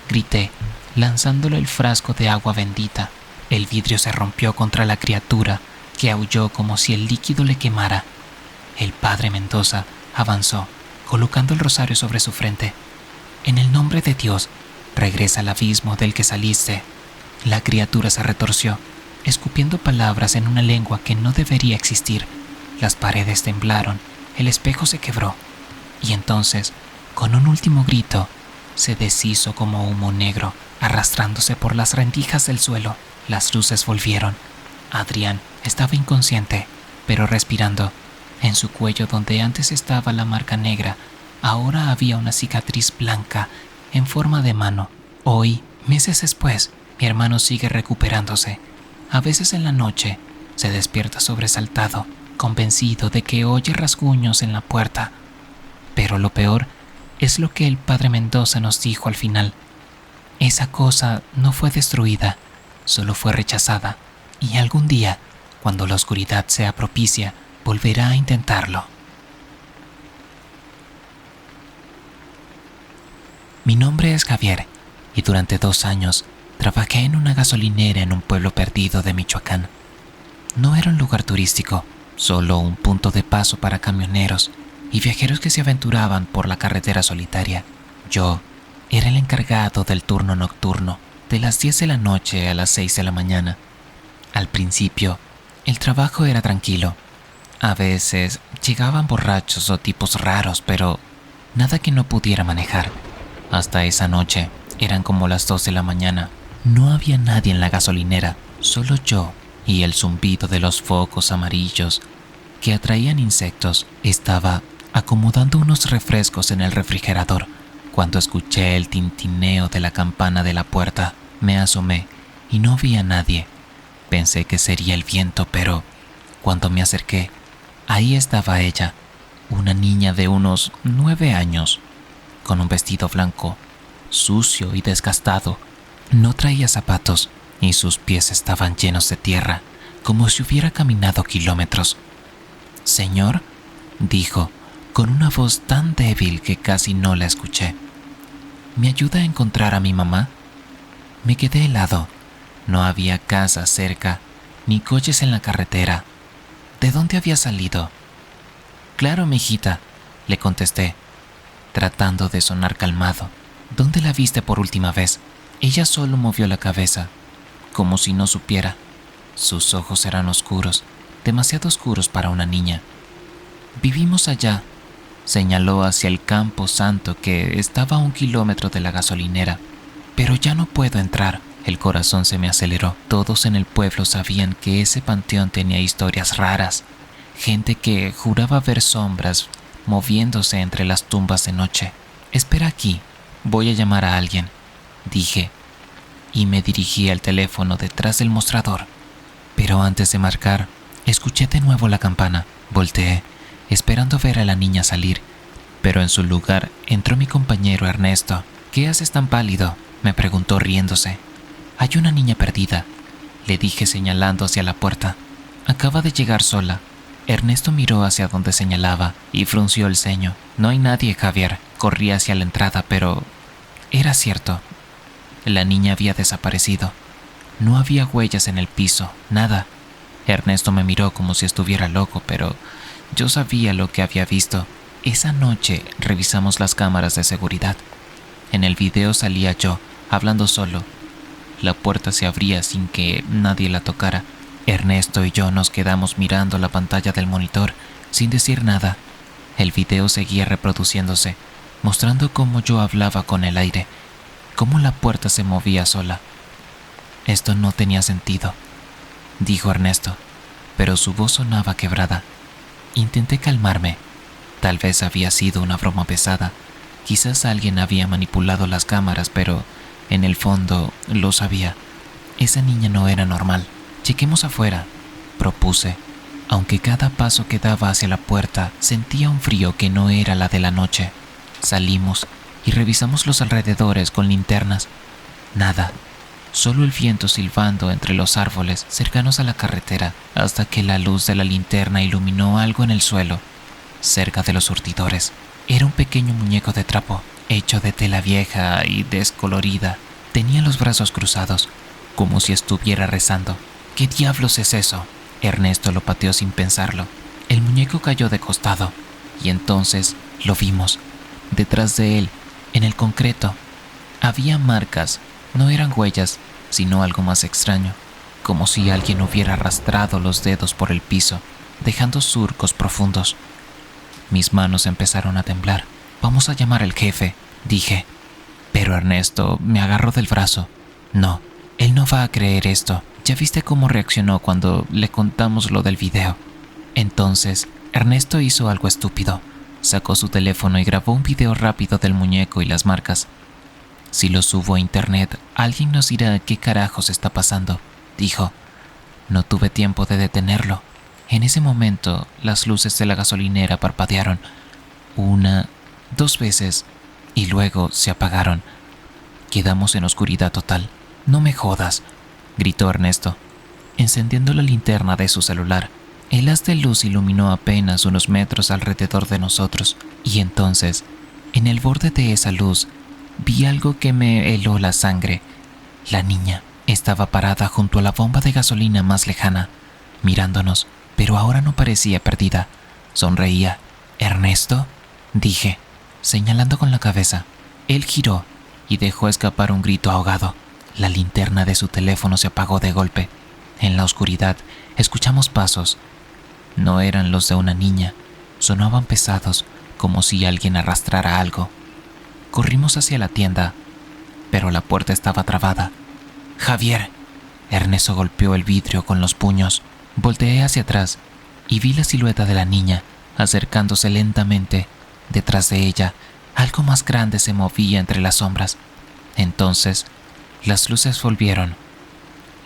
grité, lanzándole el frasco de agua bendita. El vidrio se rompió contra la criatura, que aulló como si el líquido le quemara. El padre Mendoza avanzó, colocando el rosario sobre su frente. «En el nombre de Dios, regresa al abismo del que saliste». La criatura se retorció, escupiendo palabras en una lengua que no debería existir. Las paredes temblaron, el espejo se quebró, y entonces, con un último grito, se deshizo como humo negro, arrastrándose por las rendijas del suelo. Las luces volvieron. Adrián estaba inconsciente, pero respirando. En su cuello, donde antes estaba la marca negra, ahora había una cicatriz blanca en forma de mano. Hoy, meses después, mi hermano sigue recuperándose. A veces en la noche se despierta sobresaltado, convencido de que oye rasguños en la puerta. Pero lo peor es lo que el padre Mendoza nos dijo al final. Esa cosa no fue destruida, solo fue rechazada, y algún día, cuando la oscuridad sea propicia, volverá a intentarlo. Mi nombre es Javier, y durante 2 años trabajé en una gasolinera en un pueblo perdido de Michoacán. No era un lugar turístico, solo un punto de paso para camioneros y viajeros que se aventuraban por la carretera solitaria. Yo era el encargado del turno nocturno, de las 10 de la noche a las 6 de la mañana. Al principio, el trabajo era tranquilo. A veces llegaban borrachos o tipos raros, pero nada que no pudiera manejar. Hasta esa noche, eran como las 2 de la mañana. No había nadie en la gasolinera, solo yo y el zumbido de los focos amarillos que atraían insectos. Estaba acomodando unos refrescos en el refrigerador cuando escuché el tintineo de la campana de la puerta. Me asomé y no vi a nadie. Pensé que sería el viento, pero cuando me acerqué, ahí estaba ella, una niña de unos 9 años, con un vestido blanco, sucio y desgastado. No traía zapatos y sus pies estaban llenos de tierra, como si hubiera caminado kilómetros. «Señor», dijo, con una voz tan débil que casi no la escuché, «¿me ayuda a encontrar a mi mamá?». Me quedé helado. No había casa cerca, ni coches en la carretera. ¿De dónde había salido? «Claro, mijita», le contesté. tratando de sonar calmado. ¿Dónde la viste por última vez? Ella solo movió la cabeza, como si no supiera. Sus ojos eran oscuros, demasiado oscuros para una niña. Vivimos allá, señaló hacia el Campo Santo que estaba a 1 kilómetro de la gasolinera. Pero ya no puedo entrar. El corazón se me aceleró. Todos en el pueblo sabían que ese panteón tenía historias raras. Gente que juraba ver sombras moviéndose entre las tumbas de noche. Espera aquí, voy a llamar a alguien, dije, y me dirigí al teléfono detrás del mostrador. Pero antes de marcar, escuché de nuevo la campana. Volteé, esperando ver a la niña salir, pero en su lugar entró mi compañero Ernesto. ¿Qué haces tan pálido?, me preguntó riéndose. Hay una niña perdida, le dije señalando hacia la puerta. Acaba de llegar sola. Ernesto miró hacia donde señalaba y frunció el ceño. No hay nadie, Javier. Corrí hacia la entrada, pero era cierto. La niña había desaparecido. No había huellas en el piso, nada. Ernesto me miró como si estuviera loco, pero yo sabía lo que había visto. Esa noche revisamos las cámaras de seguridad. En el video salía yo, hablando solo. La puerta se abría sin que nadie la tocara. Ernesto y yo nos quedamos mirando la pantalla del monitor, sin decir nada. El video seguía reproduciéndose, mostrando cómo yo hablaba con el aire, cómo la puerta se movía sola. Esto no tenía sentido, dijo Ernesto, pero su voz sonaba quebrada. Intenté calmarme. Tal vez había sido una broma pesada. Quizás alguien había manipulado las cámaras, pero en el fondo lo sabía. Esa niña no era normal. Chequemos afuera, propuse. Aunque cada paso que daba hacia la puerta sentía un frío que no era la de la noche. Salimos y revisamos los alrededores con linternas. Nada, solo el viento silbando entre los árboles cercanos a la carretera, hasta que la luz de la linterna iluminó algo en el suelo, cerca de los surtidores. Era un pequeño muñeco de trapo, hecho de tela vieja y descolorida. Tenía los brazos cruzados, como si estuviera rezando. ¿Qué diablos es eso? Ernesto lo pateó sin pensarlo. El muñeco cayó de costado, y entonces lo vimos. Detrás de él, en el concreto, había marcas. No eran huellas, sino algo más extraño, como si alguien hubiera arrastrado los dedos por el piso, dejando surcos profundos. Mis manos empezaron a temblar. Vamos a llamar al jefe, dije. Pero Ernesto me agarró del brazo. No, él no va a creer esto. Ya viste cómo reaccionó cuando le contamos lo del video. Entonces, Ernesto hizo algo estúpido. Sacó su teléfono y grabó un video rápido del muñeco y las marcas. Si lo subo a internet, alguien nos dirá qué carajos está pasando, dijo. No tuve tiempo de detenerlo. En ese momento, las luces de la gasolinera parpadearon. 1, 2 veces, y luego se apagaron. Quedamos en oscuridad total. No me jodas, gritó Ernesto, encendiendo la linterna de su celular. El haz de luz iluminó apenas unos metros alrededor de nosotros, y entonces, en el borde de esa luz, vi algo que me heló la sangre. La niña estaba parada junto a la bomba de gasolina más lejana, mirándonos, pero ahora no parecía perdida. Sonreía. ¿Ernesto?, dije, señalando con la cabeza. Él giró y dejó escapar un grito ahogado. La linterna de su teléfono se apagó de golpe. En la oscuridad, escuchamos pasos. No eran los de una niña. Sonaban pesados, como si alguien arrastrara algo. Corrimos hacia la tienda, pero la puerta estaba trabada. ¡Javier! Ernesto golpeó el vidrio con los puños. Volteé hacia atrás y vi la silueta de la niña, acercándose lentamente. Detrás de ella, algo más grande se movía entre las sombras. Entonces, las luces volvieron.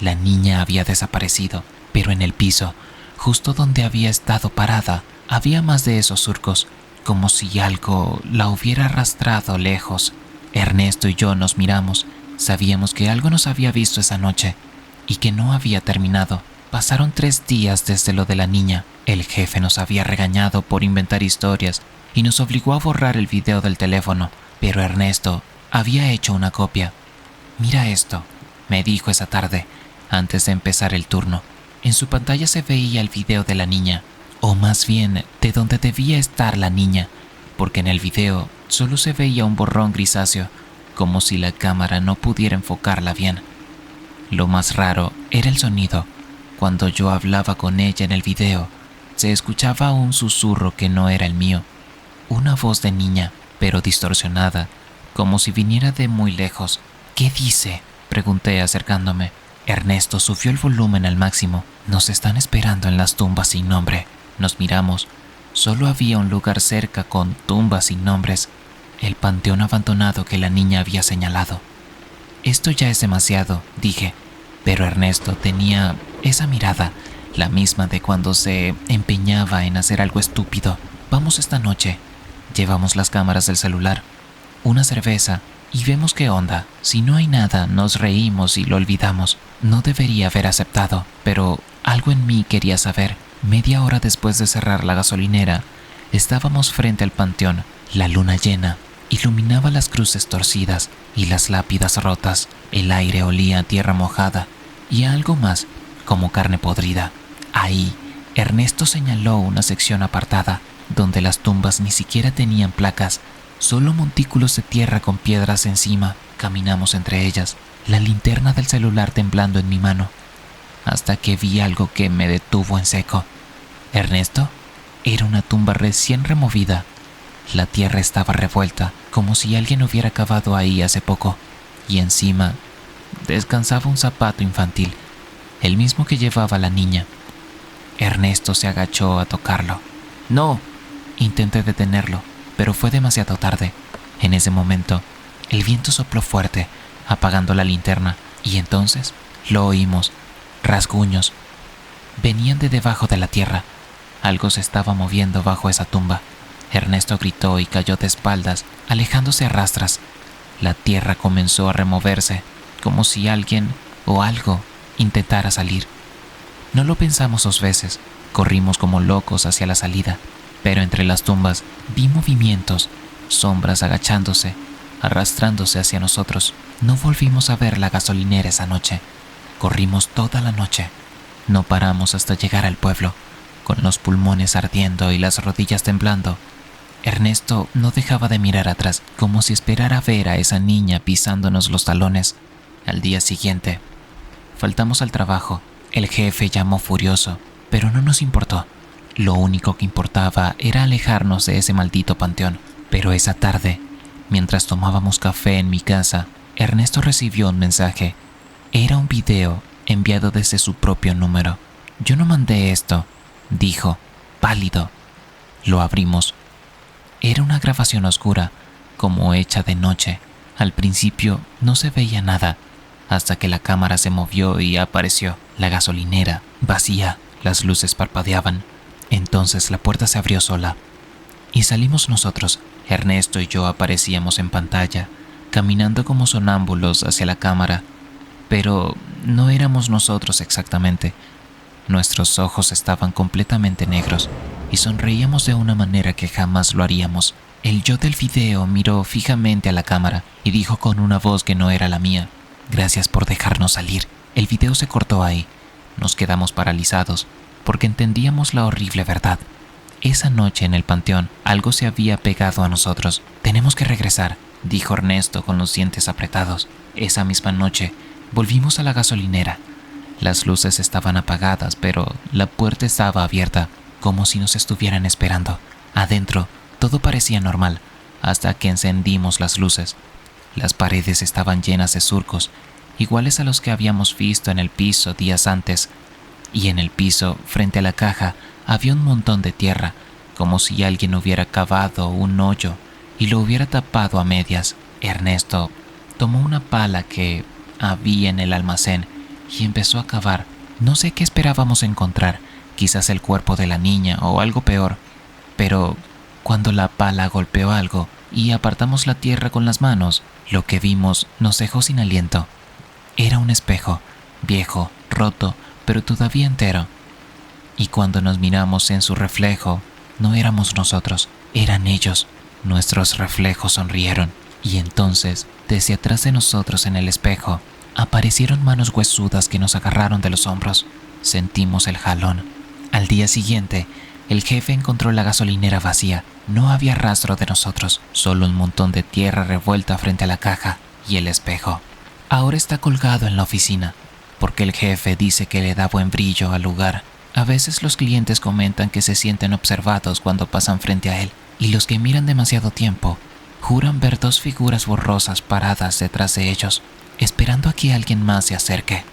La niña había desaparecido, pero en el piso, justo donde había estado parada, había más de esos surcos, como si algo la hubiera arrastrado lejos. Ernesto y yo nos miramos. Sabíamos que algo nos había visto esa noche y que no había terminado. Pasaron 3 días desde lo de la niña. El jefe nos había regañado por inventar historias y nos obligó a borrar el video del teléfono, pero Ernesto había hecho una copia. «Mira esto», me dijo esa tarde, antes de empezar el turno. En su pantalla se veía el video de la niña, o más bien, de donde debía estar la niña. porque en el video solo se veía un borrón grisáceo, como si la cámara no pudiera enfocarla bien. Lo más raro era el sonido. Cuando yo hablaba con ella en el video, se escuchaba un susurro que no era el mío. Una voz de niña, pero distorsionada, como si viniera de muy lejos. ¿Qué dice?, pregunté acercándome. Ernesto subió el volumen al máximo. Nos están esperando en las tumbas sin nombre. Nos miramos. Solo había un lugar cerca con tumbas sin nombres. El panteón abandonado que la niña había señalado. Esto ya es demasiado, dije. Pero Ernesto tenía esa mirada, la misma de cuando se empeñaba en hacer algo estúpido. Vamos esta noche. Llevamos las cámaras del celular, una cerveza y vemos qué onda. Si no hay nada, nos reímos y lo olvidamos. No debería haber aceptado, pero algo en mí quería saber. Media hora después de cerrar la gasolinera, estábamos frente al panteón. La luna llena iluminaba las cruces torcidas y las lápidas rotas. El aire olía a tierra mojada y a algo más, como carne podrida. Ahí, Ernesto señaló una sección apartada, donde las tumbas ni siquiera tenían placas, solo montículos de tierra con piedras encima. Caminamos entre ellas, la linterna del celular temblando en mi mano, hasta que vi algo que me detuvo en seco. ¿Ernesto? Era una tumba recién removida. La tierra estaba revuelta, como si alguien hubiera cavado ahí hace poco, y encima descansaba un zapato infantil, el mismo que llevaba la niña. Ernesto se agachó a tocarlo. ¡No! Intenté detenerlo, pero fue demasiado tarde. En ese momento, el viento sopló fuerte, apagando la linterna, y entonces lo oímos. Rasguños. Venían de debajo de la tierra. Algo se estaba moviendo bajo esa tumba. Ernesto gritó y cayó de espaldas, alejándose a rastras. La tierra comenzó a removerse, como si alguien o algo intentara salir. No lo pensamos 2 veces. Corrimos como locos hacia la salida, pero entre las tumbas vi movimientos, sombras agachándose, arrastrándose hacia nosotros. No volvimos a ver la gasolinera esa noche. Corrimos toda la noche. No paramos hasta llegar al pueblo, con los pulmones ardiendo y las rodillas temblando. Ernesto no dejaba de mirar atrás, como si esperara ver a esa niña pisándonos los talones. Al día siguiente, faltamos al trabajo. El jefe llamó furioso, pero no nos importó. Lo único que importaba era alejarnos de ese maldito panteón. Pero esa tarde, mientras tomábamos café en mi casa, Ernesto recibió un mensaje. Era un video enviado desde su propio número. Yo no mandé esto, dijo, pálido. Lo abrimos. Era una grabación oscura, como hecha de noche. Al principio no se veía nada, hasta que la cámara se movió y apareció la gasolinera, vacía. Las luces parpadeaban. Entonces la puerta se abrió sola y salimos nosotros. Ernesto y yo aparecíamos en pantalla, caminando como sonámbulos hacia la cámara, pero no éramos nosotros exactamente. Nuestros ojos estaban completamente negros y sonreíamos de una manera que jamás lo haríamos. El yo del video miró fijamente a la cámara y dijo con una voz que no era la mía: «Gracias por dejarnos salir». El video se cortó ahí. Nos quedamos paralizados porque entendíamos la horrible verdad. Esa noche en el panteón algo se había pegado a nosotros. «Tenemos que regresar», dijo Ernesto con los dientes apretados. Esa misma noche volvimos a la gasolinera. Las luces estaban apagadas, pero la puerta estaba abierta, como si nos estuvieran esperando. Adentro todo parecía normal, hasta que encendimos las luces. Las paredes estaban llenas de surcos, iguales a los que habíamos visto en el piso días antes. Y en el piso, frente a la caja, había un montón de tierra, como si alguien hubiera cavado un hoyo y lo hubiera tapado a medias. Ernesto tomó una pala que había en el almacén y empezó a cavar. No sé qué esperábamos encontrar, quizás el cuerpo de la niña o algo peor, pero cuando la pala golpeó algo y apartamos la tierra con las manos, lo que vimos nos dejó sin aliento. Era un espejo, viejo, roto, pero todavía entero. Y cuando nos miramos en su reflejo, no éramos nosotros, eran ellos. Nuestros reflejos sonrieron, y entonces, desde atrás de nosotros en el espejo, aparecieron manos huesudas que nos agarraron de los hombros. Sentimos el jalón. Al día siguiente, El jefe encontró la gasolinera vacía. No había rastro de nosotros, solo un montón de tierra revuelta frente a la caja y el espejo. Ahora está colgado en la oficina, porque el jefe dice que le da buen brillo al lugar. A veces los clientes comentan que se sienten observados cuando pasan frente a él, y los que miran demasiado tiempo juran ver dos figuras borrosas paradas detrás de ellos, esperando a que alguien más se acerque.